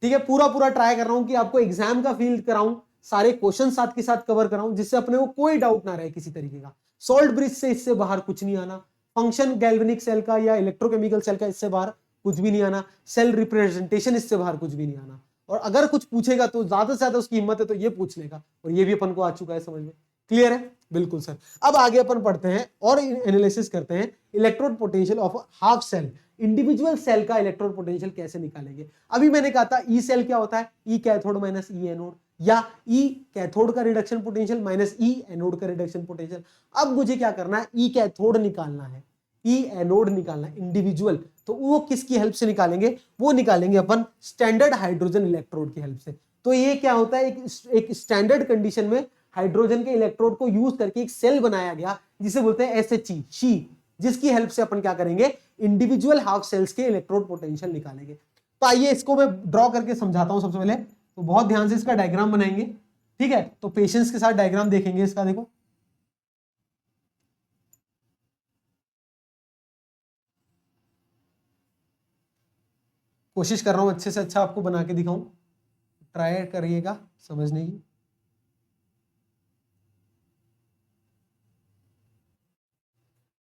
ठीक है। पूरा ट्राई कर रहा हूं कि आपको एग्जाम का फील कराऊं, सारे क्वेश्चन साथ के साथ कवर कराऊं, जिससे अपने को कोई डाउट ना रहे किसी तरीके का। सॉल्ट ब्रिज से इससे बाहर कुछ नहीं आना, फंक्शन गैल्वेनिक सेल का या इलेक्ट्रोकेमिकल सेल का इससे बाहर कुछ भी नहीं आना, सेल रिप्रेजेंटेशन इससे बाहर कुछ भी नहीं आना। और अगर कुछ पूछेगा तो ज्यादा से ज्यादा उसकी हिम्मत है तो ये पूछ लेगा, और ये भी अपन को आ चुका है समझ में। क्लियर है? बिल्कुल सर। अब आगे अपन पढ़ते हैं और एनालिसिस करते हैं electrode potential of half cell. Individual cell का इलेक्ट्रोड पोटेंशियल कैसे निकालेंगे। अभी मैंने कहा था ई सेल क्या होता है, ई कैथोड माइनस ई एनोड, या ई कैथोड का reduction potential minus E anode का रिडक्शन पोटेंशियल। अब मुझे क्या करना है, ई कैथोड निकालना है, ई एनोड निकालना है इंडिविजुअल। तो वो किसकी हेल्प से निकालेंगे, वो निकालेंगे अपन स्टैंडर्ड हाइड्रोजन इलेक्ट्रोड की हेल्प से। तो ये क्या होता है, एक स्टैंडर्ड कंडीशन में हाइड्रोजन के इलेक्ट्रोड को यूज करके एक सेल बनाया गया जिसे बोलते हैं SHE, शी, जिसकी हेल्प से अपन क्या करेंगे, इंडिविजुअल हाफ सेल्स के इलेक्ट्रोड पोटेंशियल निकालेंगे। तो आइए इसको मैं ड्रॉ करके समझाता हूं। सबसे पहले तो बहुत ध्यान से इसका डायग्राम बनाएंगे, ठीक है। तो पेशेंस के साथ डायग्राम देखेंगे इसका। देखो कोशिश कर रहा हूं अच्छे से अच्छा आपको बना के दिखाऊं, ट्राई करिएगा समझने की।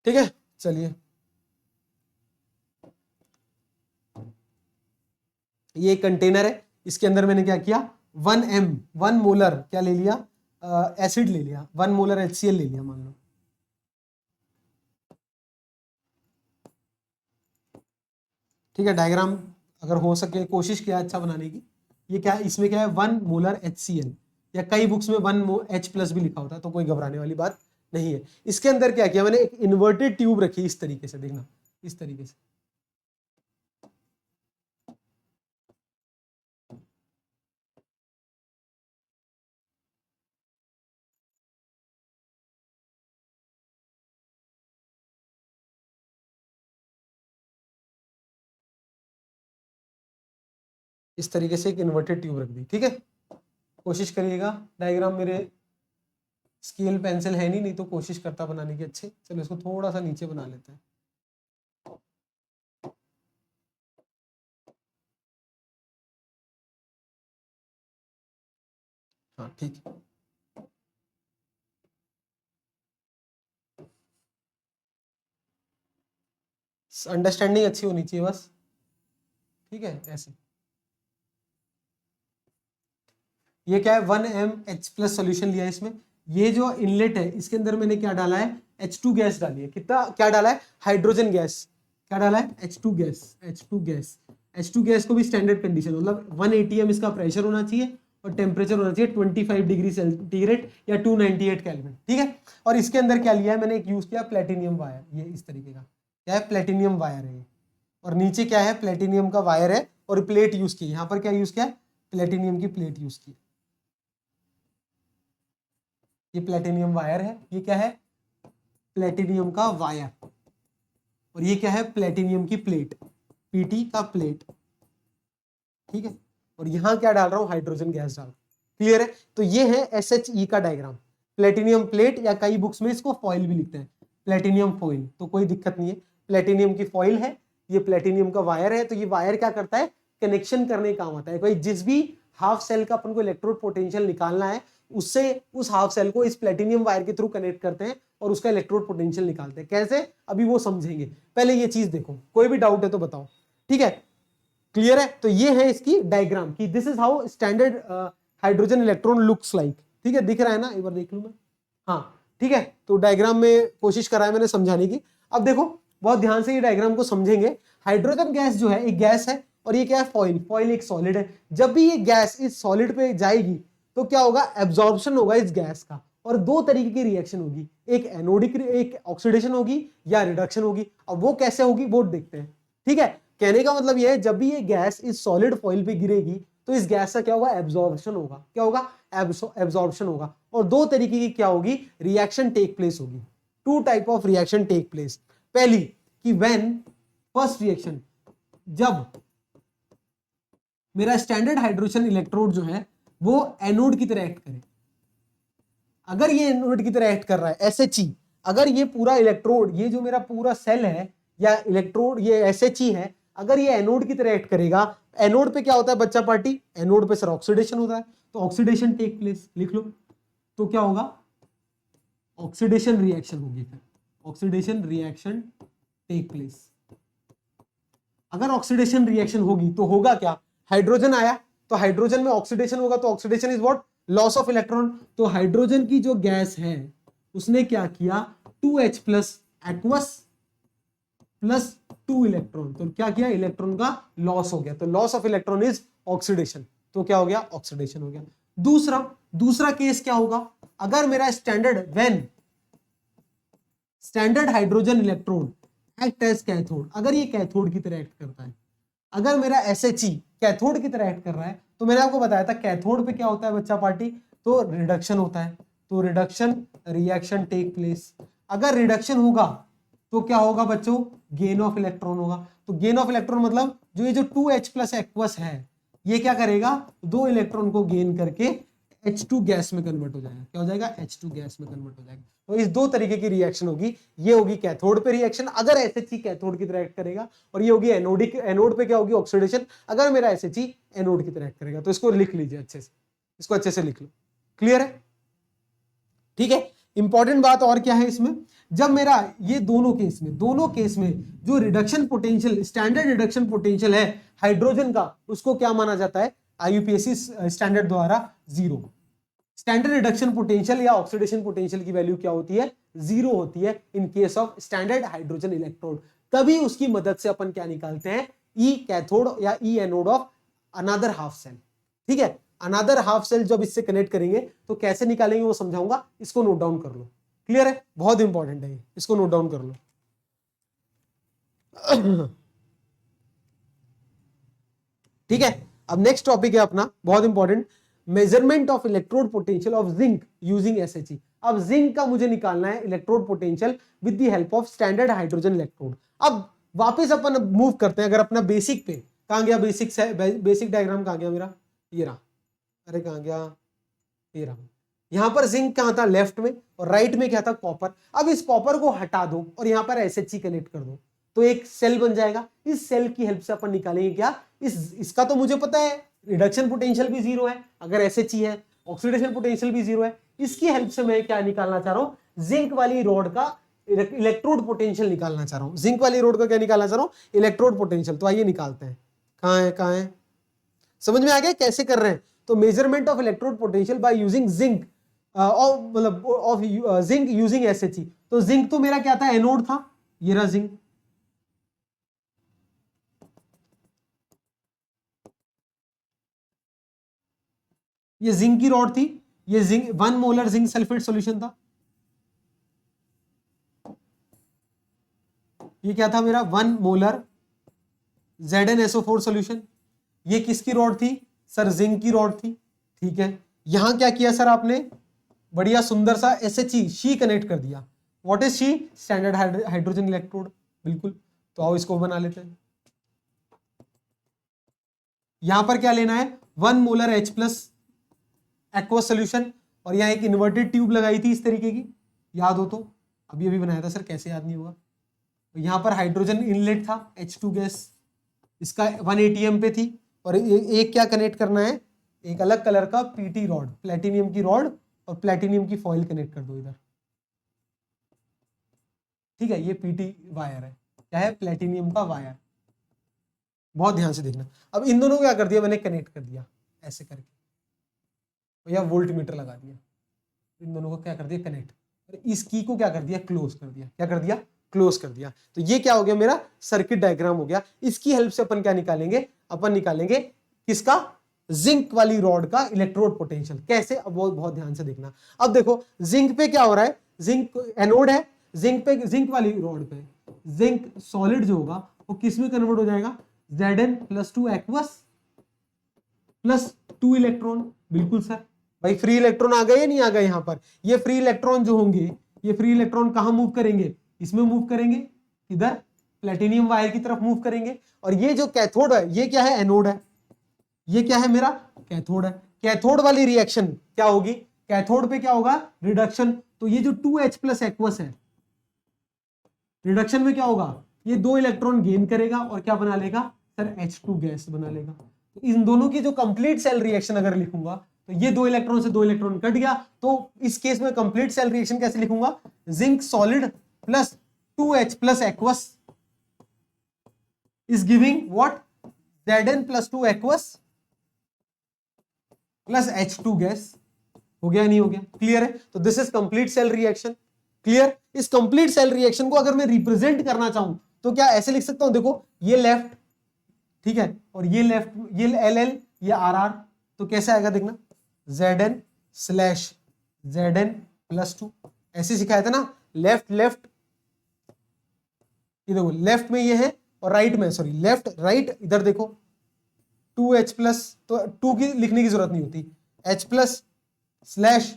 ठीक है, चलिए ये एक कंटेनर है, इसके अंदर मैंने क्या किया, 1 मोलर क्या ले लिया, एसिड ले लिया, 1 मोलर HCl ले लिया मान लो। ठीक है, डायग्राम अगर हो सके कोशिश किया अच्छा बनाने की। ये क्या है, इसमें क्या है 1 मोलर HCl, या कई बुक्स में 1H+ भी लिखा होता है, तो कोई घबराने वाली बात नहीं है। इसके अंदर क्या किया मैंने, एक इन्वर्टेड ट्यूब रखी इस तरीके से, देखना इस तरीके से। इस तरीके से एक इन्वर्टेड ट्यूब रख दी। ठीक है, कोशिश करिएगा, डायग्राम मेरे स्केल पेंसिल है नहीं तो कोशिश करता बनाने की अच्छे। चलो इसको थोड़ा सा नीचे बना लेते हैं। हाँ ठीक है, अंडरस्टैंडिंग अच्छी होनी चाहिए बस। ठीक है, ऐसे ये क्या है 1mH+ सोल्यूशन लिया है इसमें। ये जो इनलेट है इसके अंदर मैंने क्या डाला है, H2 गैस डाली है। कितना क्या डाला है, हाइड्रोजन गैस। क्या डाला है, H2 गैस। H2 गैस को भी स्टैंडर्ड कंडीशन मतलब 1 atm इसका प्रेशर होना चाहिए और टेम्परेचर होना चाहिए 25 डिग्री सेंटीग्रेड या 298 केल्विन। ठीक है, और इसके अंदर क्या लिया है मैंने, एक यूज किया प्लेटिनियम वायर। ये इस तरीके का क्या है, प्लेटिनियम वायर है ये। और नीचे क्या है, प्लेटिनियम का वायर है और प्लेट यूज की। यहाँ पर क्या यूज किया है, प्लेटिनियम की प्लेट यूज की। ये प्लेटिनियम वायर है, ये क्या है, प्लेटिनियम का वायर। और ये क्या है, प्लेटिनियम की प्लेट, पीटी का प्लेट। ठीक है, और यहां क्या डाल रहा हूं, हाइड्रोजन गैस डाल। क्लियर है, तो ये है SHE का डायग्राम। प्लेटिनियम प्लेट, या कई बुक्स में इसको फॉइल भी लिखते हैं, प्लेटिनियम फॉइल, तो कोई दिक्कत नहीं है। प्लेटिनियम की फॉइल है, ये प्लेटिनियम का वायर है। तो ये वायर क्या करता है, कनेक्शन करने का काम आता है। कोई जिस भी हाफ सेल का अपन को इलेक्ट्रोड पोटेंशियल निकालना है, उससे उस हाफ सेल को इस प्लेटिनियम वायर के थ्रू कनेक्ट करते हैं और उसका इलेक्ट्रोड पोटेंशियल निकालते हैं। कैसे, अभी वो समझेंगे, पहले ये चीज देखो। कोई भी डाउट है तो बताओ। ठीक है, क्लियर है, तो ये है इसकी डायग्राम की this is how standard hydrogen electron looks like. ठीक है, दिख रहा है ना, एक बार देख लूं मैं। हाँ ठीक है, तो डायग्राम में कोशिश करा है मैंने समझाने की। अब देखो बहुत ध्यान से ये डायग्राम को समझेंगे। हाइड्रोजन गैस जो है एक गैस है, और ये क्या है, फॉइल एक सॉलिड है। जब भी ये गैस इस सॉलिड पे जाएगी तो क्या होगा, एब्जॉर्प्शन होगा इस गैस का, और दो तरीके की रिएक्शन होगी, एक एनोडिक, एक ऑक्सीडेशन होगी या रिडक्शन होगी। अब वो कैसे होगी वो देखते हैं। ठीक है, कहने का मतलब ये है, जब भी ये गैस इस सॉलिड फॉइल पे गिरेगी तो इस गैस का क्या होगा, एब्जॉर्प्शन होगा। क्या होगा, एब्जॉर्प्शन होगा। और दो तरीके की क्या होगी, रिएक्शन टेक प्लेस होगी। 2 type of reaction take place. पहली कि व्हेन फर्स्ट रिएक्शन, जब मेरा स्टैंडर्ड हाइड्रोजन इलेक्ट्रोड जो है वो एनोड की तरह एक्ट करे। अगर ये एनोड की तरह एक्ट कर रहा है SHE, अगर ये पूरा इलेक्ट्रोड, ये जो मेरा पूरा सेल है या इलेक्ट्रोड, ये SHE है, अगर ये एनोड की तरह एक्ट करेगा, एनोड पे क्या होता है बच्चा पार्टी, एनोड पे सर ऑक्सीडेशन होता है, तो ऑक्सीडेशन टेक प्लेस, लिख लो। तो क्या होगा, ऑक्सीडेशन रिएक्शन होगी, फिर ऑक्सीडेशन रिएक्शन टेक प्लेस। अगर ऑक्सीडेशन रिएक्शन होगी तो होगा क्या, हाइड्रोजन आया तो हाइड्रोजन में ऑक्सीडेशन होगा, तो oxidation is what, loss of electron. तो हाइड्रोजन की जो गैस है उसने क्या किया, 2H+ एक्वस प्लस 2 इलेक्ट्रॉन, तो क्या किया, इलेक्ट्रॉन का लॉस हो गया। तो loss of electron is oxidation, तो क्या हो गया, ऑक्सीडेशन हो गया। दूसरा केस क्या होगा, अगर मेरा standard hydrogen electrode act as cathode, अगर ये कैथोड की तरह एक्ट करता है, अगर मेरा SHE कैथोड की तरह एक्ट कर रहा है, तो मैंने आपको बताया था कैथोड पे क्या होता है बच्चा पार्टी, तो रिडक्शन होता है, तो रिडक्शन रिएक्शन टेक प्लेस। अगर रिडक्शन होगा तो क्या होगा बच्चों, गेन ऑफ इलेक्ट्रॉन होगा। तो गेन ऑफ इलेक्ट्रॉन मतलब जो ये जो 2H+ एक्वस है, ये क्या करेगा, 2 इलेक्ट्रॉन को गेन करके H2 गैस में कन्वर्ट हो जाएगा। क्या हो जाएगा? H2 गैस में कन्वर्ट हो जाएगा। तो इस दो तरीके की रिएक्शन होगी। ये होगी कैथोड पे रिएक्शन, अगर SHE कैथोड की तरह एक्ट करेगा, और ये होगी एनोडिक, एनोड पे क्या होगी? ऑक्सीडेशन, अगर मेरा SHE एनोड की तरह एक्ट करेगा। तो इसको लिख लीजिए अच्छे से, इसको अच्छे से लिख लो। क्लियर है? ठीक है। इंपॉर्टेंट बात और क्या है इसमें, जब मेरा ये दोनों केस में जो reduction potential, standard reduction potential है हाइड्रोजन का, उसको क्या माना जाता है IUPAC स्टैंडर्ड द्वारा? जीरो। स्टैंडर्ड रिडक्शन पोटेंशियल या ऑक्सीडेशन पोटेंशियल की वैल्यू क्या होती है? जीरो होती है इन case of standard hydrogen electrode. तभी उसकी मदद से अपन क्या निकालते हैं? ई कैथोड या E anode of another half cell. ठीक है, अनदर हाफ सेल जब इससे कनेक्ट करेंगे तो कैसे निकालेंगे वो समझाऊंगा, इसको नोट डाउन कर लो। क्लियर है? बहुत इंपॉर्टेंट है, इसको नोट डाउन कर लो। ठीक है, अब नेक्स्ट टॉपिक है अपना बहुत important, measurement of electrode potential of zinc using SHE। अब जिंक का मुझे निकालना है electrode potential with the help of standard hydrogen electrode. अब वापस अपन मूव करते हैं, अगर अपना बेसिक पे, कहां गया बेसिक से, बेसिक डायग्राम कहां गया मेरा? ये रहा। अरे कहां गया? ये रहा। यहां पर जिंक कहां था? लेफ्ट में, और राइट में क्या था? कॉपर। अब इस कॉपर को हटा दो और यहां पर SHE कनेक्ट कर दो, तो एक सेल बन जाएगा। इस सेल की हेल्प से अपन निकालेंगे क्या? इसका तो मुझे पता है रिडक्शन पोटेंशियल भी जीरो है अगर SHE है, ऑक्सीडेशन पोटेंशियल भी जीरो है। इसकी हेल्प से मैं क्या निकालना चाह रहा हूं? जिंक वाली रॉड का इलेक्ट्रोड पोटेंशियल निकालना चाह रहा हूं। जिंक वाली रॉड का क्या निकालना चाह रहा हूं? Electrode potential. तो आइए निकालते हैं। कहां है? समझ में आ गया कैसे कर रहे हैं? तो measurement of electrode potential by using zinc, मतलब ऑफ जिंक यूजिंग SHE। तो जिंक तो मेरा क्या था? एनोड था। ये रहा जिंक। ये जिंक की रॉड थी, ये zinc 1 molar zinc sulphate solution था। ये क्या था मेरा? 1 मोलर ZnSO4 सॉल्यूशन। ये किसकी रॉड थी सर? जिंक की रॉड थी। ठीक है, यहां क्या किया सर आपने? बढ़िया सुंदर सा SHE शी कनेक्ट कर दिया। What is she? Standard hydrogen electrode. बिल्कुल, तो आओ इसको बना लेते हैं। यहां पर क्या लेना है? 1 molar H plus aqueous solution, और यहां एक इन्वर्टेड ट्यूब लगाई थी इस तरीके की, याद हो तो? अभी अभी बनाया था सर, कैसे याद नहीं होगा? तो यहां पर हाइड्रोजन इनलेट था, H2 गैस, इसका 1 ATM पे थी, और एक क्या कनेक्ट करना है? एक अलग कलर का PT रॉड, प्लेटिनियम की रॉड, और प्लेटिनियम की फॉइल कनेक्ट कर दो इधर। ठीक है, ये PT वायर है। क्या है? प्लेटिनियम का वायर। बहुत ध्यान से देखना। अब इन दोनों को क्या कर दिया मैंने? कनेक्ट कर दिया ऐसे करके, या वोल्ट मीटर लगा दिया। इन दोनों को क्या कर दिया? कनेक्ट। और इस की को क्या कर दिया? क्लोज कर दिया। क्या कर दिया? क्लोज कर दिया। तो ये क्या हो गया? मेरा सर्किट डायग्राम हो गया। इसकी हेल्प से अपन क्या निकालेंगे? अपन निकालेंगे किसका? जिंक वाली रॉड का इलेक्ट्रोड पोटेंशियल। कैसे? अब बहुत ध्यान से देखना। अब देखो जिंक पे क्या हो रहा है? जिंक एनोड है, जिंक पे, जिंक वाली रॉड पे जिंक सॉलिड जो होगा वो किस में कन्वर्ट हो जाएगा? Zn+2 aqueous plus 2 electron. बिल्कुल सर। भाई फ्री इलेक्ट्रॉन आ गए या नहीं आ गए? यहां पर ये फ्री इलेक्ट्रॉन जो होंगे, ये फ्री इलेक्ट्रॉन कहां मूव करेंगे? इसमें मूव करेंगे, इधर प्लेटिनियम वायर की तरफ मूव करेंगे। और ये जो कैथोड है, ये क्या है? एनोड है। ये क्या है मेरा? कैथोड है। कैथोड वाली रिएक्शन क्या होगी? कैथोड पे क्या होगा? रिडक्शन। तो ये जो 2H प्लस एक्वस है, रिडक्शन में क्या होगा? ये 2 इलेक्ट्रॉन गेन करेगा और क्या बना लेगा सर? H2 गैस बना लेगा। तो इन दोनों की जो कंप्लीट सेल रिएक्शन अगर लिखूंगा, तो ये 2 इलेक्ट्रॉन से 2 इलेक्ट्रॉन कट गया, तो इस केस में कंप्लीट सेल रिएक्शन कैसे लिखूंगा? Zinc solid plus 2H plus aqueous is giving what? Zn+2 aqueous plus H2 gas. हो गया नहीं हो गया? क्लियर है? तो this is complete cell reaction. Clear? इस कंप्लीट सेल रिएक्शन को अगर मैं रिप्रेजेंट करना चाहूं तो क्या ऐसे लिख सकता हूं? देखो ये लेफ्ट, ठीक है, और ये लेफ्ट, ये LL, ये RR। तो कैसे आएगा देखना? Zn+2 ऐसे सिखाया था ना, लेफ्ट लेफ्ट, ये देखो लेफ्ट में ये है और राइट में, सॉरी लेफ्ट राइट, इधर देखो 2H प्लस, तो 2 की लिखने की जरूरत नहीं होती, H plus slash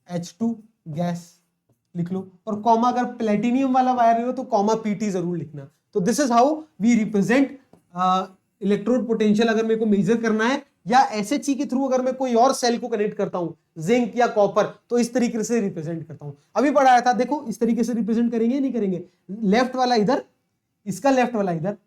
H2 gas लिख लो, और कॉमा अगर प्लेटिनियम वाला वायर हो तो कॉमा PT जरूर लिखना। तो this is how we represent electrode potential. अगर मेरे को मेजर करना है या SHE के थ्रू अगर मैं कोई और सेल को कनेक्ट करता हूं, जिंक या कॉपर, तो इस तरीके से रिप्रेजेंट करता हूं। अभी पढ़ाया था, देखो इस तरीके से रिप्रेजेंट करेंगे नहीं करेंगे, लेफ्ट वाला इधर, इसका लेफ्ट वाला इधर,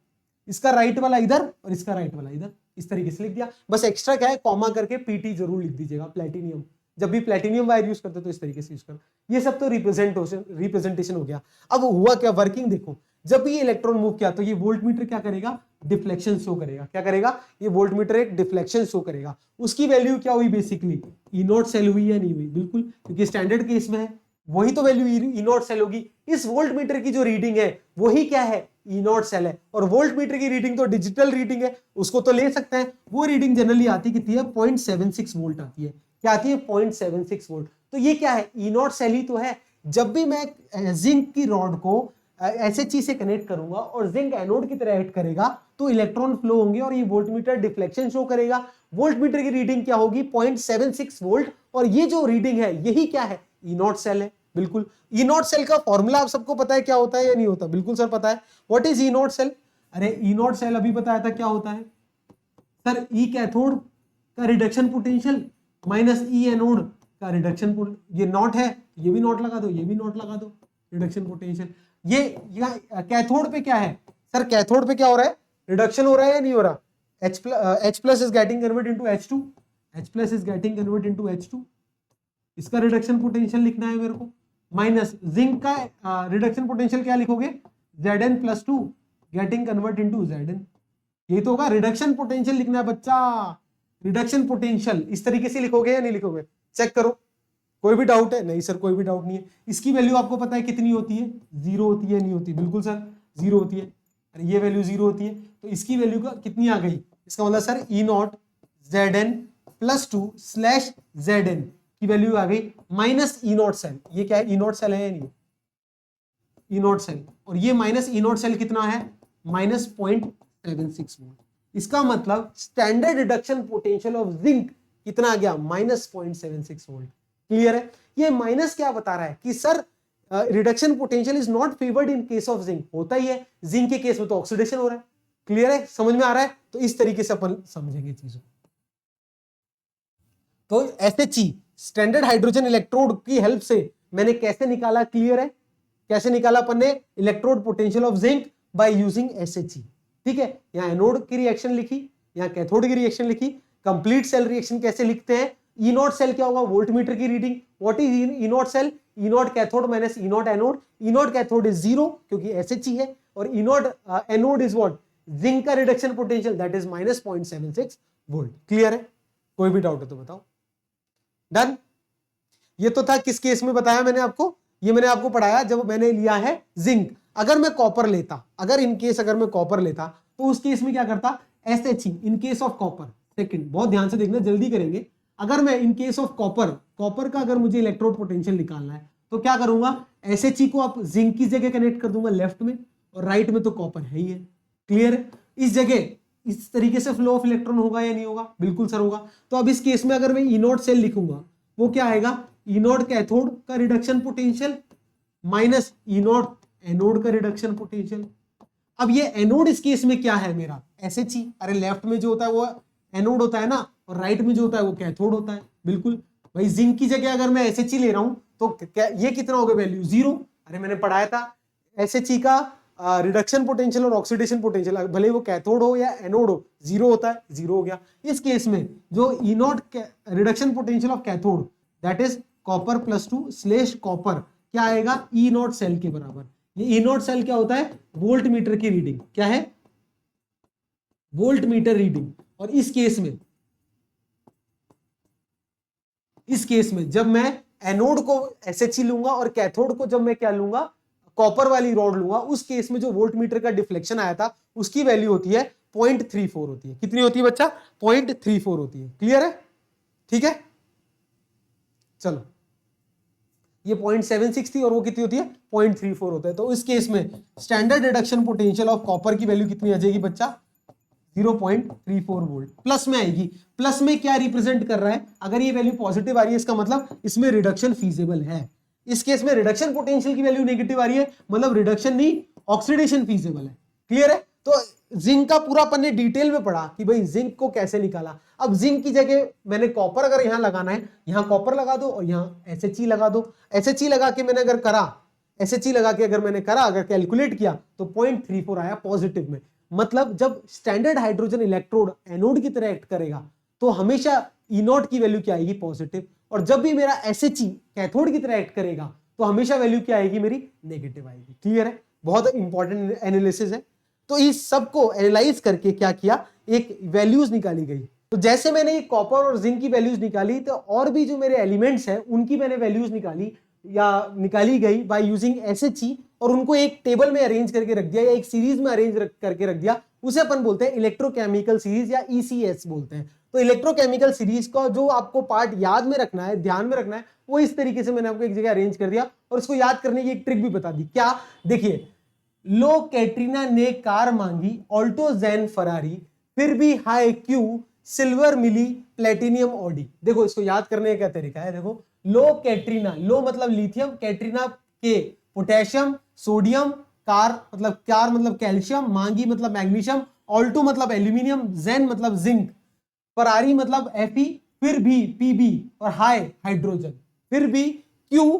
इसका राइट वाला इधर और इसका राइट वाला इधर, इस तरीके से लिख दिया। बस एक्स्ट्रा क्या है, कॉमा करके PT जरूर लिख दीजिएगा, प्लेटिनियम, जब भी प्लेटिनियम वायर यूज करते तो इस तरीके से यूज करना। ये सब तो रिप्रेजेंटेशन हो गया। अब हुआ क्या, वर्किंग देखो, जब ये इलेक्ट्रॉन मूव किया तो ये वोल्टमीटर क्या करेगा, डिफ्लेक्शन शो करेगा। क्या करेगा, ये वोल्टमीटर एक डिफ्लेक्शन शो करेगा। उसकी वैल्यू क्या हुई, बेसिकली E0 सेल हुई या नहीं हुई, बिल्कुल, क्योंकि स्टैंडर्ड केस में है, वही तो वैल्यू E0 सेल होगी। इस वोल्टमीटर की जो रीडिंग है वही क्या है, E0 सेल है। और वोल्टमीटर की रीडिंग तो डिजिटल रीडिंग है, उसको तो ले सकते हैं। वो रीडिंग जनरली आती कितनी है, 0.76 वोल्ट आती है। क्या आती है, 0.76 वोल्ट। तो ये क्या है, E0 सेल ही तो है। जब भी मैं जिंक की रॉड को SHE से कनेक्ट करूंगा और जिंक एनोड की तरह एक्ट करेगा तो इलेक्ट्रॉन फ्लो होंगे और ये वोल्टमीटर डिफ्लेक्शन शो करेगा। वोल्टमीटर की रीडिंग क्या होगी, 0.76 वोल्ट। और ये जो रीडिंग है यही क्या है, E0 सेल है। बिल्कुल, E0 सेल का फॉर्मूला आप सबको पता है क्या होता है या नहीं होता, बिल्कुल सर पता है। व्हाट इज E0 सेल, अरे E0 सेल अभी बताया था क्या होता है सर, E कैथोड का reduction potential minus E anode का रिडक्शन, ये नॉट है, ये भी नॉट लगा दो, ये भी नॉट लगा दो, रिडक्शन पोटेंशियल। ये कैथोड पे क्या है सर, कैथोड पे क्या हो रहा है, रिडक्शन हो रहा है या नहीं हो रहा, H plus is getting convert into H2, H plus is getting convert into H2, इसका रिडक्शन पोटेंशियल लिखना है मेरे को। माइनस जिंक का रिडक्शन पोटेंशियल क्या लिखोगे, Zn+2 getting convert into Zn। ये तो होगा, रिडक्शन पोटेंशियल लिखना है बच्चा, रिडक्शन पोटेंशियल इस तरीके से लिखोगे या नहीं लिखोगे, चेक करो। कोई भी डाउट है, नहीं सर कोई भी डाउट नहीं है। इसकी वैल्यू आपको पता है कितनी होती है, 0 होती है, नहीं होती, बिल्कुल सर 0 होती है। अरे ये वैल्यू 0 होती है, तो इसकी वैल्यू का कितनी आ गई, इसका मतलब सर E0 Zn+2/Zn की वैल्यू आ गई माइनस E0 सेल। ये क्या है, E0 सेल है या नहीं, E0 सेल। और ये माइनस E0 सेल कितना है, माइनस 0.76 वोल्ट। इसका मतलब standard reduction potential of zinc कितना आ गया, माइनस 0.76 वोल्ट। क्लियर है। ये माइनस क्या बता रहा है कि sir reduction potential is not favoured in case of zinc, होता ही है, जिंक के केस में तो ऑक्सीडेशन हो रहा है। क्लियर है, समझ में आ रहा है। तो इस तरीके से अपन समझेंगे चीजों। तो SHE स्टैंडर्ड हाइड्रोजन इलेक्ट्रोड की हेल्प से मैंने कैसे निकाला, क्लियर है, कैसे निकाला अपन ने electrode potential of zinc by using SHE। ठीक है, यहां एनोड की रिएक्शन लिखी, यहां कैथोड की रिएक्शन लिखी। कंप्लीट सेल रिएक्शन कैसे लिखते हैं, E0 सेल क्या होगा, वोल्टमीटर की reading. What is E0 cell, E0 cathode minus E0 anode. E0 cathode is 0 क्योंकि SHE है, और E0 anode is what, zinc का reduction potential that is minus 0.76 volt. Clear है, कोई भी डाउट है तो बताओ। डन। ये तो था किस केस में बताया मैंने आपको, ये मैंने आपको पढ़ाया जब मैंने लिया है जिंक। अगर मैं कॉपर लेता, अगर इन केस अगर मैं कॉपर लेता तो उस केस में क्या करता, SHE in case of copper. Second, बहुत ध्यान से देखना, जल्दी करेंगे। अगर मैं इन केस ऑफ कॉपर, कॉपर का अगर मुझे इलेक्ट्रोड पोटेंशियल निकालना है तो क्या करूंगा, SHE को आप जिंक की जगह कनेक्ट कर दूंगा लेफ्ट में, और राइट में तो कॉपर है ही है। क्लियर है, इस जगह इस तरीके से फ्लो ऑफ इलेक्ट्रॉन होगा या नहीं होगा, बिल्कुल सर होगा। तो अब इस केस में अगर मैं E0 सेल लिखूंगा वो क्या आएगा, E0 कैथोड का reduction potential minus E0 anode का रिडक्शन पोटेंशियल। अब ये एनोड इस केस में क्या है मेरा, SHE। अरे लेफ्ट में जो होता है वो एनोड होता है ना, और राइट में जो होता है वो कैथोड होता है। बिल्कुल भाई, जिंक की जगह अगर मैं SHE ले रहा हूं तो ये कितना होगा वैल्यू, 0। अरे मैंने पढ़ाया था SHE का रिडक्शन पोटेंशियल और ऑक्सीडेशन पोटेंशियल, भले वो कैथोड हो या एनोड हो, 0 होता है, 0 हो गया। इस केस में जो E0 reduction potential of cathode that is copper+2/कॉपर क्या आएगा, E0 सेल के बराबर। ये E0 सेल क्या होता है, वोल्ट मीटर की रीडिंग, क्या है, वोल्ट मीटर रीडिंग। और इस केस में जब मैं एनोड को SHE लूंगा और कैथोड को जब मैं क्या लूंगा, कॉपर वाली रॉड लूंगा, उस केस में जो वोल्ट मीटर का डिफ्लेक्शन आया था उसकी वैल्यू होती है 0.34 होती है। कितनी होती है बच्चा, 0.34 होती है। क्लियर है, ठीक है। चलो, ये 0.76 थी और वो कितनी होती है, 0.34 होता है। तो इस केस में standard reduction potential of copper की वैल्यू कितनी आ जाएगी बच्चा, 0.34 वोल्ट। प्लस में आएगी, प्लस में क्या रिप्रेजेंट कर रहा है, अगर ये वैल्यू पॉजिटिव आ रही है इसका मतलब इसमें रिडक्शन फीजिबल है। इस केस में रिडक्शन पोटेंशियल की वैल्यू नेगेटिव आ रही है, मतलब रिडक्शन नहीं, ऑक्सीडेशन फीजिबल है। क्लियर है। तो जिंक का पूरा अपन ने डिटेल में पढ़ा कि भाई जिंक को कैसे निकाला। अब जिंक की जगह मैंने कॉपर अगर यहां लगाना है, यहां कॉपर लगा दो और यहां SHE लगा दो। SHE लगा के मैंने अगर करा, SHE लगा के अगर मैंने करा, अगर कैलकुलेट किया तो 0.34 आया पॉजिटिव में। मतलब जब स्टैंडर्ड हाइड्रोजन इलेक्ट्रोड एनोड की तरह एक्ट करेगा तो हमेशा E0 की वैल्यू क्या आएगी, पॉजिटिव। और जब भी मेरा SHE कैथोड की तरह एक्ट करेगा तो हमेशा वैल्यू क्या आएगी, मेरी नेगेटिव आएगी। क्लियर है? बहुत इंपॉर्टेंट एनालिसिस है। तो इस सब को एनालाइज करके क्या किया, एक वैल्यूज निकाली गई। तो जैसे मैंने ये कॉपर और जिंक की वैल्यूज निकाली, तो और भी जो मेरे एलिमेंट्स हैं उनकी मैंने वैल्यूज निकाली या निकाली गई बाय यूजिंग SHE, और उनको एक टेबल में अरेंज करके रख दिया या एक सीरीज में अरेंज करके रख दिया। उसे अपन बोलते हैं इलेक्ट्रोकेमिकल सीरीज या ECS बोलते हैं। तो इलेक्ट्रोकेमिकल सीरीज का जो आपको पार्ट याद में रखना है, ध्यान में रखना है, वो इस तरीके से मैंने आपको एक जगह अरेंज कर दिया और इसको याद करने की एक ट्रिक भी बता दी। क्या? देखिए, लो कैटरीना ने कार मांगी, ऑल्टो जैन फरारी, फिर भी हाई क्यू, सिल्वर मिली, प्लेटिनियम ऑडी। देखो इसको याद करने का क्या तरीका है। देखो, लो कैटरीना, लो मतलब लिथियम, कैटरीना के पोटेशियम, सोडियम, कार मतलब कैल्शियम, मांगी मतलब मैग्नीशियम, ऑल्टो मतलब एल्यूमिनियम, जैन मतलब जिंक, फरारी मतलब Fe, फिर भी Pb और हाई हाइड्रोजन, फिर भी Q,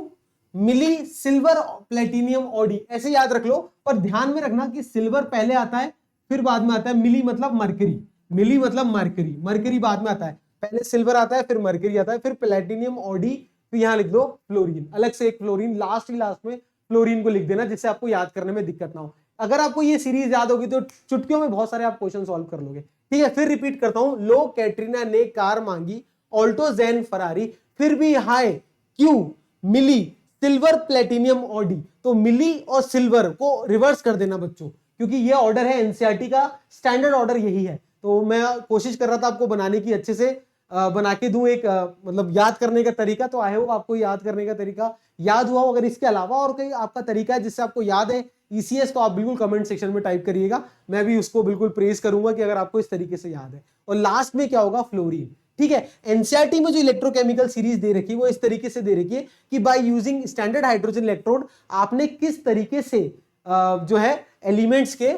मिली, सिल्वर, प्लेटिनियम, ऑडी। ऐसे याद रख लो, पर ध्यान में रखना कि सिल्वर पहले आता है फिर बाद में आता है। मिली मतलब मरकरी, मिली मतलब मरकरी, मरकरी बाद में आता है, पहले सिल्वर आता है फिर मरकरी आता है, फिर प्लेटिनियम, ऑडी, फिर यहां लिख दो फ्लोरीन, अलग से एक फ्लोरीन, लास्ट में फ्लोरीन को लिख देना जिससे आपको याद करने में दिक्कत ना हो। अगर आपको ये सीरीज याद होगी तो चुटकियों में बहुत सारे आप क्वेश्चन सॉल्व कर लोगे। ठीक है, फिर रिपीट करता हूं, लो कैटरीना ने कार मांगी, ऑल्टो जैन फरारी, फिर भी हाई क्यू, मिली, सिल्वर, प्लेटिनियम, ऑडी। तो मिली और सिल्वर को रिवर्स कर देना बच्चों, क्योंकि ये ऑर्डर है एनसीईआरटी का, स्टैंडर्ड ऑर्डर यही है। तो मैं कोशिश कर रहा था आपको बनाने की, अच्छे से बना के दूं एक मतलब याद करने का तरीका। तो आई होप आपको याद करने का तरीका याद हुआ। अगर इसके अलावा और कोई आपका तरीका है जिससे आपको याद है ECS, तो आप बिल्कुल कमेंट सेक्शन में टाइप करिएगा, मैं भी उसको बिल्कुल प्रेज करूंगा कि अगर आपको इस तरीके से याद है। और लास्ट में क्या होगा, फ्लोरीन। ठीक है, एनसीईआरटी में जो इलेक्ट्रोकेमिकल सीरीज दे रखी है वो इस तरीके से दे रखी है कि by using standard hydrogen electrode आपने किस तरीके से जो है एलिमेंट्स के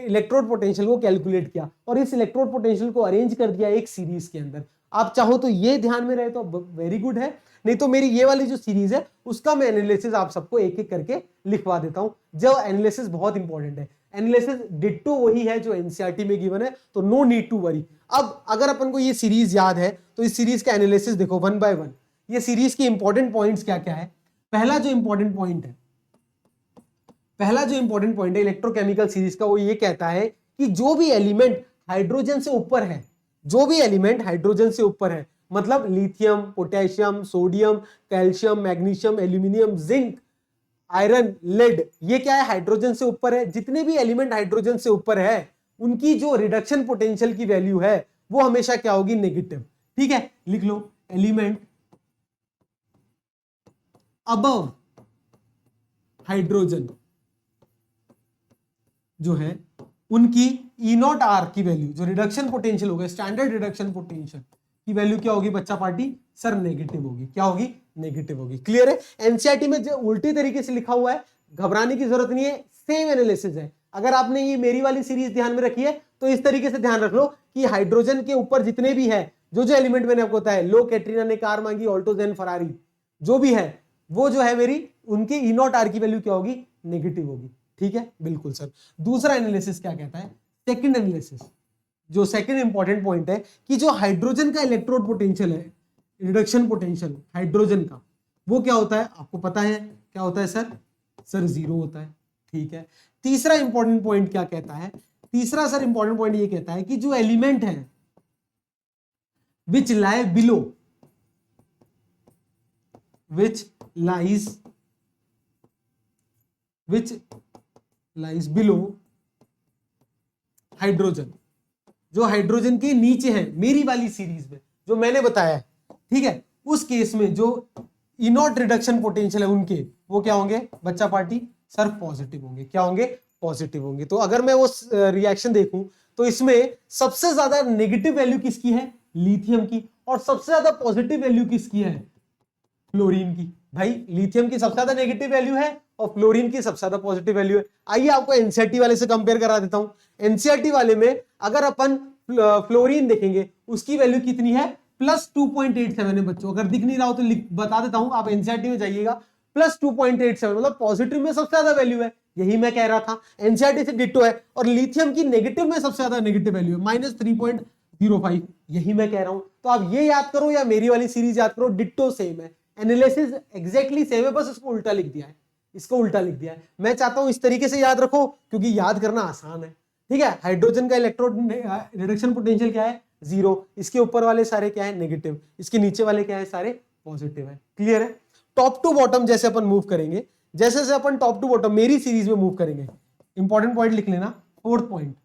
इलेक्ट्रोड पोटेंशियल को कैलकुलेट किया और इस इलेक्ट्रोड पोटेंशियल को अरेंज कर दिया एक सीरीज के अंदर। आप चाहो तो ये ध्यान में रहे तो वेरी गुड है, नहीं तो मेरी ये वाली जो सीरीज है उसका मैं एनालिसिस आप सबको एक एक करके लिखवा देता हूं। जो एनालिसिस बहुत इंपॉर्टेंट है, एनालिसिस डिट्टो वही है जो एनसीईआरटी में गिवन है, तो नो नीड टू वरी। अब अगर अपन को ये सीरीज याद है तो इस सीरीज का एनालिसिस देखो वन बाय वन, ये सीरीज के इंपॉर्टेंट पॉइंट्स क्या क्या है। पहला जो इंपॉर्टेंट पॉइंट है इलेक्ट्रोकेमिकल सीरीज का, वो ये कहता है कि जो भी एलिमेंट हाइड्रोजन से ऊपर है, जो भी एलिमेंट हाइड्रोजन से ऊपर है, मतलब lithium, potassium, sodium, calcium, magnesium, aluminium, zinc, iron, lead, ये क्या है, हाइड्रोजन से ऊपर है। जितने भी एलिमेंट हाइड्रोजन से ऊपर है उनकी जो रिडक्शन पोटेंशियल की वैल्यू है वो हमेशा क्या होगी, नेगेटिव। ठीक है, लिख लो, एलिमेंट अबव हाइड्रोजन जो है उनकी E0R की वैल्यू, जो रिडक्शन पोटेंशियल होगा, स्टैंडर्ड रिडक्शन पोटेंशियल की वैल्यू क्या होगी बच्चा पार्टी, सर नेगेटिव होगी। क्या होगी, नेगेटिव होगी। क्लियर है? एनसीईआरटी में जो उल्टी तरीके से लिखा हुआ है, घबराने की जरूरत नहीं है, सेम एनालिसिस है। अगर आपने ये मेरी वाली सीरीज ध्यान में रखी है तो इस तरीके से ध्यान रख लो कि हाइड्रोजन के ऊपर जितने भी है, जो एलिमेंट मैंने आपको बताया, लो कैटरीना ने कार मांगी, ऑल्टो जैन फरारी, जो भी है वो जो है मेरी, उनके E0R की वैल्यू क्या होगी, नेगेटिव होगी। ठीक है, बिल्कुल सर। दूसरा एनालिसिस क्या कहता है, सेकंड एनालिसिस, जो सेकंड इंपॉर्टेंट पॉइंट है कि जो हाइड्रोजन का इलेक्ट्रोड पोटेंशियल है, रिडक्शन पोटेंशियल हाइड्रोजन का, वो क्या होता है आपको पता है, क्या होता है सर जीरो होता है। ठीक है, तीसरा इंपॉर्टेंट पॉइंट क्या कहता है, तीसरा सर इंपॉर्टेंट पॉइंट ये कहता है कि जो एलिमेंट है which lie below, which lies below hydrogen, जो हाइड्रोजन के नीचे है मेरी वाली सीरीज में जो मैंने बताया है, ठीक है, उस केस में जो E0 रिडक्शन पोटेंशियल है उनके, वो क्या होंगे बच्चा पार्टी, सर पॉजिटिव होंगे। क्या होंगे, पॉजिटिव होंगे। तो अगर मैं वो रिएक्शन देखूं तो इसमें सबसे ज्यादा नेगेटिव वैल्यू किसकी है, लिथियम की, और सबसे ज्यादा पॉजिटिव वैल्यू किसकी है, फ्लोरीन की। भाई लिथियम की सबसे ज्यादा नेगेटिव वैल्यू है और फ्लोरीन की सबसे ज्यादा पॉजिटिव वैल्यू है। आइए आपको एनसीईआरटी वाले से कंपेयर करा देता हूं। एनसीईआरटी वाले में अगर अपन फ्लोरीन देखेंगे उसकी वैल्यू कितनी है, +2.87 है बच्चों। अगर दिख नहीं रहा हो तो बता देता हूं, आप एनसीईआरटी में जाइएगा, +2.87 मतलब पॉजिटिव में सबसे ज्यादा वैल्यू है। यही मैं कह रहा था, एनसीईआरटी से डिट्टो है। और लिथियम की नेगेटिव में सबसे ज्यादा नेगेटिव वैल्यू है, -3.05। यही मैं कह रहा हूं। तो आप ये याद करो या मेरी वाली सीरीज याद करो, डिट्टो सेम है, एनालिसिस एग्जैक्टली सेम है, बस इसको उल्टा लिख दिया है, इसको उल्टा लिख दिया है। मैं चाहता हूं इस तरीके से याद रखो क्योंकि याद करना आसान है। ठीक है, हाइड्रोजन का इलेक्ट्रॉन रिडक्शन पोटेंशियल क्या है, 0। इसके ऊपर वाले सारे क्या है, नेगेटिव। इसके नीचे वाले क्या है, सारे पॉजिटिव है। क्लियर है। टॉप टू बॉटम जैसे अपन मूव करेंगे, जैसे जैसे अपन टॉप टू बॉटम मेरी सीरीज में मूव करेंगे, इंपॉर्टेंट पॉइंट लिख लेना, 4th point,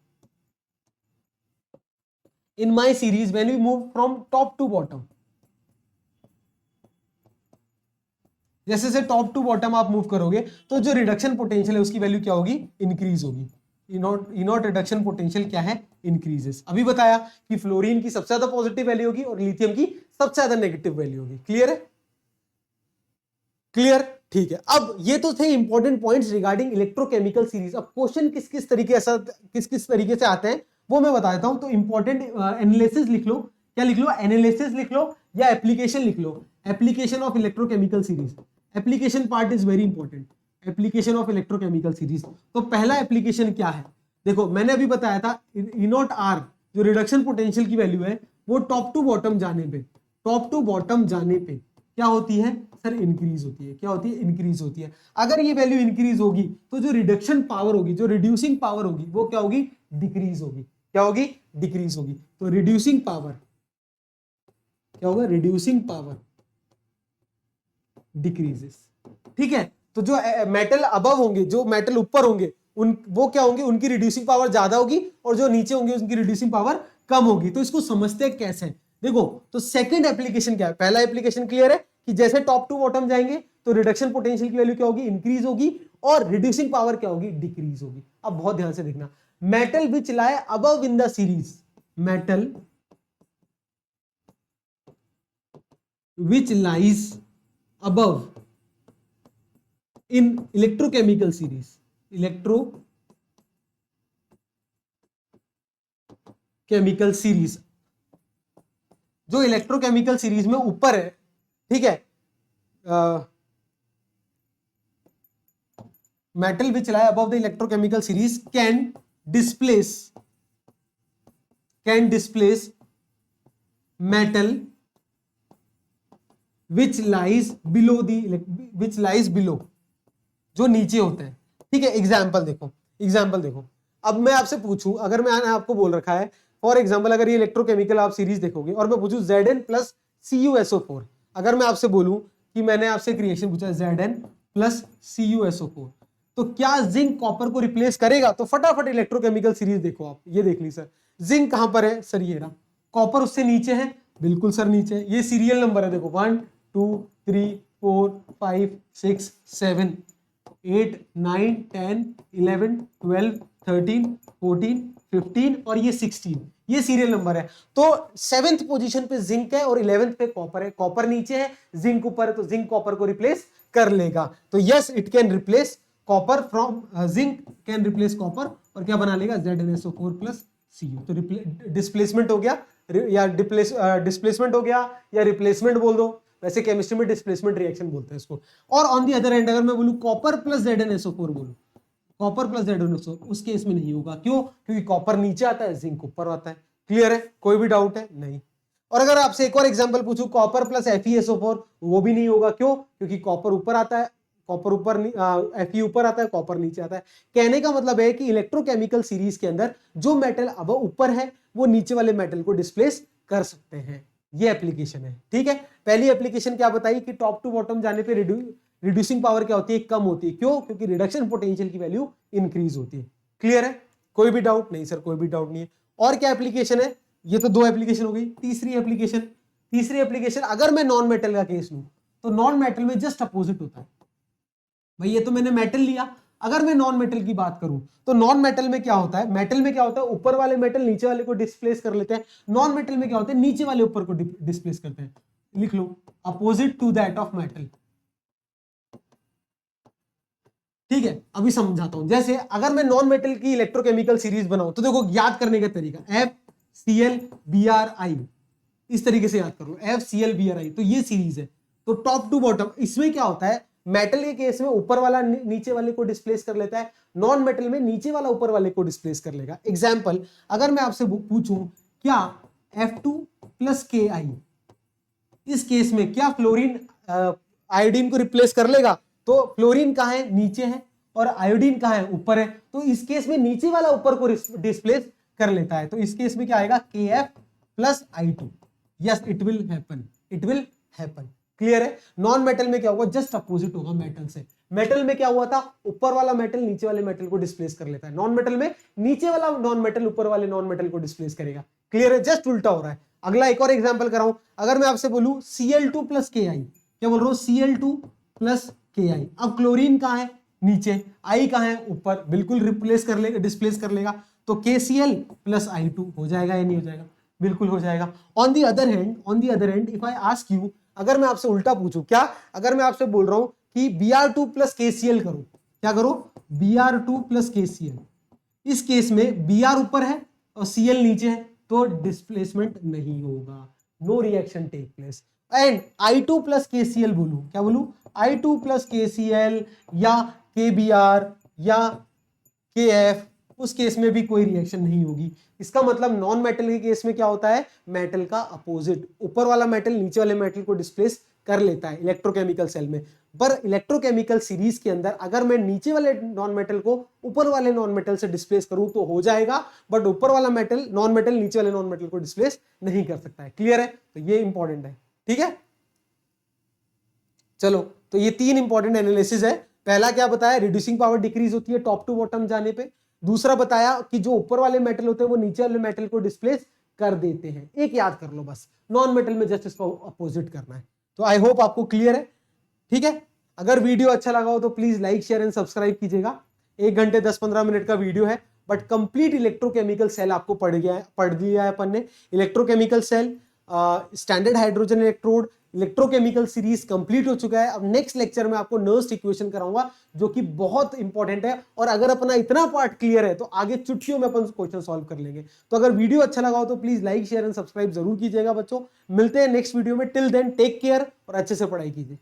in my series when we move from top to bottom, जैसे से टॉप टू बॉटम आप मूव करोगे तो जो रिडक्शन पोटेंशियल है उसकी वैल्यू क्या होगी, इंक्रीज होगी। इनॉट रिडक्शन पोटेंशियल क्या है, इंक्रीजेस। अभी बताया कि फ्लोरीन की सबसे ज्यादा पॉजिटिव वैल्यू होगी और लिथियम की सबसे ज्यादा नेगेटिव वैल्यू होगी। क्लियर है, क्लियर, ठीक है। अब ये तो थे important points regarding electrochemical series. अब क्वेश्चन किस किस तरीके से आते हैं वो मैं बता देता हूं। तो इंपॉर्टेंट एनालिसिस लिख लो, क्या लिख लो, एनालिसिस लिख लो या एप्लीकेशन लिख लो, application of electrochemical series. Application part is very important, application of electrochemical series. तो पहला एप्लीकेशन क्या है, देखो मैंने अभी बताया था, इनॉट आर जो रिडक्शन पोटेंशियल की वैल्यू है वो टॉप टू बॉटम जाने पे, टॉप टू बॉटम जाने पे क्या होती है सर, इंक्रीज होती है। क्या होती है, इंक्रीज होती है। अगर ये वैल्यू इंक्रीज होगी तो जो रिडक्शन पावर होगी, जो रिड्यूसिंग पावर होगी वो क्या होगी, डिक्रीज होगी। क्या होगी, डिक्रीज होगी। तो रिड्यूसिंग पावर क्या होगा, रिड्यूसिंग पावर डिक्रीजेस। ठीक है, तो जो मेटल अबव होंगे, जो मेटल ऊपर होंगे उन वो क्या होंगे, उनकी रिड्यूसिंग पावर ज्यादा होगी और जो नीचे होंगे उनकी रिड्यूसिंग पावर कम होगी। तो इसको समझते हैं कैसे, देखो। तो सेकंड एप्लीकेशन क्या है, पहला एप्लीकेशन क्लियर है कि जैसे टॉप टू बॉटम जाएंगे तो रिडक्शन पोटेंशियल की वैल्यू क्या होगी, इंक्रीज होगी और रिड्यूसिंग पावर क्या होगी, डिक्रीज होगी। अब बहुत ध्यान से देखना, metal which lie above in the series, metal which lies above in electrochemical series, electrochemical series, जो इलेक्ट्रोकेमिकल सीरीज में ऊपर है, ठीक है, metal which lie above the electrochemical series can displace metal which lies below, जो नीचे होते हैं। ठीक है, एग्जाम्पल देखो, अब मैं आपसे पूछूं, अगर मैंने आपको बोल रखा है फॉर एग्जाम्पल, अगर ये इलेक्ट्रोकेमिकल आप सीरीज देखोगे और मैं पूछूं Zn प्लस CuSO4, अगर मैं आपसे बोलूं कि मैंने आपसे क्रिएशन पूछा Zn प्लस CuSO4, तो क्या जिंक कॉपर को रिप्लेस करेगा? तो फटाफट इलेक्ट्रोकेमिकल सीरीज देखो आप, ये देख ली सर, जिंक कहां पर है सर, ये रहा, कॉपर उससे नीचे है, बिल्कुल सर नीचे है, ये सीरियल नंबर है, देखो 1 2 3 4 5 6 7 8 9 10 11 12 13 14 15 और ये 16, ये सीरियल नंबर है। तो 7th पोजीशन पे जिंक है और 11th पे कॉपर है। कॉपर नीचे है, जिंक ऊपर है, तो जिंक कॉपर को रिप्लेस कर लेगा। तो yes, it can replace copper from, zinc can replace copper और क्या बना लेगा, ZnSO4 प्लस Cu। तो डिस्प्लेसमेंट हो गया या डिस्प्लेसमेंट हो गया या रिप्लेसमेंट बोल दो, वैसे केमिस्ट्री में डिस्प्लेसमेंट रिएक्शन बोलते हैं इसको। और ऑन दी अदर एंड अगर मैं बोलूं कॉपर प्लस ZnSO4 बोलूं, कॉपर प्लस ZnSO, उस केस में नहीं होगा। क्यों? क्योंकि कॉपर नीचे आता है, जिंक ऊपर आता है। क्लियर है, कोई भी डाउट है? नहीं। और अगर आपसे एक और एग्जांपल पूछूं कॉपर प्लस FeSO4, वो भी नहीं होगा। क्यों? क्योंकि कॉपर ऊपर आता है, कॉपर ऊपर Fe ऊपर आता है, कॉपर नीचे आता है। कहने का मतलब है कि इलेक्ट्रोकेमिकल सीरीज के अंदर जो मेटल अब ऊपर है वो नीचे वाले मेटल को डिस्प्लेस कर सकते हैं। ये एप्लीकेशन है। ठीक है, पहली एप्लीकेशन क्या बताई कि टॉप टू बॉटम जाने पे रिड्यूसिंग पावर क्या होती है, कम होती है। क्यों? क्योंकि रिडक्शन पोटेंशियल की वैल्यू इंक्रीज होती है। क्लियर है, कोई भी डाउट? नहीं सर, कोई भी डाउट नहीं है। और क्या एप्लीकेशन है? ये तो 2 एप्लीकेशन हो गई। तीसरी एप्लीकेशन अगर मैं नॉन मेटल का केस लूं तो नॉन मेटल में जस्ट अपोजिट होता है। भाई ये तो मैंने मेटल लिया, अगर मैं नॉन मेटल की बात करूं तो नॉन मेटल में क्या होता है, मेटल में क्या होता है, ऊपर वाले मेटल नीचे वाले को डिस्प्लेस कर लेते हैं। नॉन मेटल में क्या होता है, नीचे वाले ऊपर को डिस्प्लेस करते हैं। लिख लो, opposite to that of metal, ठीक है, अभी समझाता हूं। जैसे अगर मैं नॉन मेटल की इलेक्ट्रोकेमिकल सीरीज बनाऊं तो देखो याद करने का तरीका FCl Bri, इस तरीके से याद कर लो, FCl Bri, तो ये सीरीज है। तो टॉप टू बॉटम इसमें क्या होता है, मेटल के केस में ऊपर वाला नीचे वाले को डिस्प्लेस कर लेता है, नॉन मेटल में नीचे वाला ऊपर वाले को डिस्प्लेस कर लेगा। एग्जाम्पल, अगर मैं आपसे पूछूं क्या F2 + Ki इस केस में क्या फ्लोरीन आयोडीन को रिप्लेस कर लेगा? तो फ्लोरीन कहाँ है, नीचे है, और आयोडीन कहाँ है, ऊपर है। तो इस केस में नीचे वाला ऊपर को डिस्प्लेस कर लेता है। तो इस केस में क्या आएगा, Kf + I2। Yes, it will happen, it will happen. Clear है? नॉन मेटल में क्या होगा, जस्ट अपोजिट होगा मेटल से। मेटल में क्या हुआ था, ऊपर वाला मेटल नीचे वाले मेटल को डिस्प्लेस कर लेता है। नॉन मेटल में नीचे वाला नॉन मेटल ऊपर वाले नॉन मेटल को डिस्प्लेस करेगा। क्लियर है? जस्ट उल्टा हो रहा है। अगला एक और एग्जांपल कराऊं, अगर मैं आपसे बोलूं Cl2 + Ki, क्या बोल रहा हूं, Cl2 + Ki। अब क्लोरीन कहां है, नीचे, आई कहां है, ऊपर, बिल्कुल रिप्लेस कर लेगा, डिस्प्लेस कर लेगा। तो KCl + I2 हो जाएगा या नहीं हो जाएगा? बिल्कुल हो जाएगा। On the other hand if I ask you, अगर मैं आपसे उल्टा पूछूं, क्या अगर मैं आपसे बोल रहा हूं कि Br2 + KCl करो, क्या करो, Br2 + KCl, इस केस में Br ऊपर है और Cl नीचे है, तो डिस्प्लेसमेंट नहीं होगा, no reaction take place. And I2 + KCl बोलूं, क्या बोलूं, I2 + KCl या KBr या KF, उस केस में भी कोई रिएक्शन नहीं होगी। इसका मतलब नॉन मेटल के केस में क्या होता है, मेटल का अपोजिट, ऊपर वाला मेटल नीचे वाले मेटल को डिस्प्लेस कर लेता है इलेक्ट्रोकेमिकल सेल में। पर इलेक्ट्रोकेमिकल सीरीज के अंदर अगर मैं नीचे वाले नॉन मेटल को ऊपर वाले नॉन मेटल से डिस्प्लेस करूं तो हो जाएगा, बट ऊपर वाला मेटल नॉन मेटल नीचे वाले नॉन मेटल को डिस्प्लेस नहीं कर सकता है। क्लियर है? तो ये इंपॉर्टेंट है। ठीक है, चलो, तो ये 3 इंपॉर्टेंट एनालिसिस है। पहला क्या बताया, रिड्यूसिंग पावर डिक्रीज होती है टॉप टू बॉटम जाने पे। दूसरा बताया कि जो ऊपर वाले मेटल होते हैं वो नीचे वाले मेटल को डिस्प्लेस कर देते हैं। एक याद कर लो बस, नॉन मेटल में जस्ट इसको अपोजिट करना है। तो आई होप आपको क्लियर है। ठीक है, अगर वीडियो अच्छा लगा हो तो please like, share and subscribe कीजिएगा। 1 घंटे 10-15 मिनट का वीडियो है, बट कंप्लीट इलेक्ट्रोकेमिकल सेल आपको पढ़ लिया है अपन ने। Electrochemical cell, standard hydrogen electrode, electrochemical series complete हो चुका है। अब नेक्स्ट लेक्चर में आपको नर्स्ट इक्वेशन कराऊंगा जो कि बहुत इंपॉर्टेंट है, और अगर अपना इतना पार्ट क्लियर है तो आगे चुटकियों में अपन क्वेश्चन सॉल्व कर लेंगे। तो अगर वीडियो अच्छा लगा हो तो please like, share and subscribe जरूर कीजिएगा बच्चों। मिलते हैं नेक्स्ट वीडियो में। टिल देन टेक केयर और अच्छे से पढ़ाई कीजिए।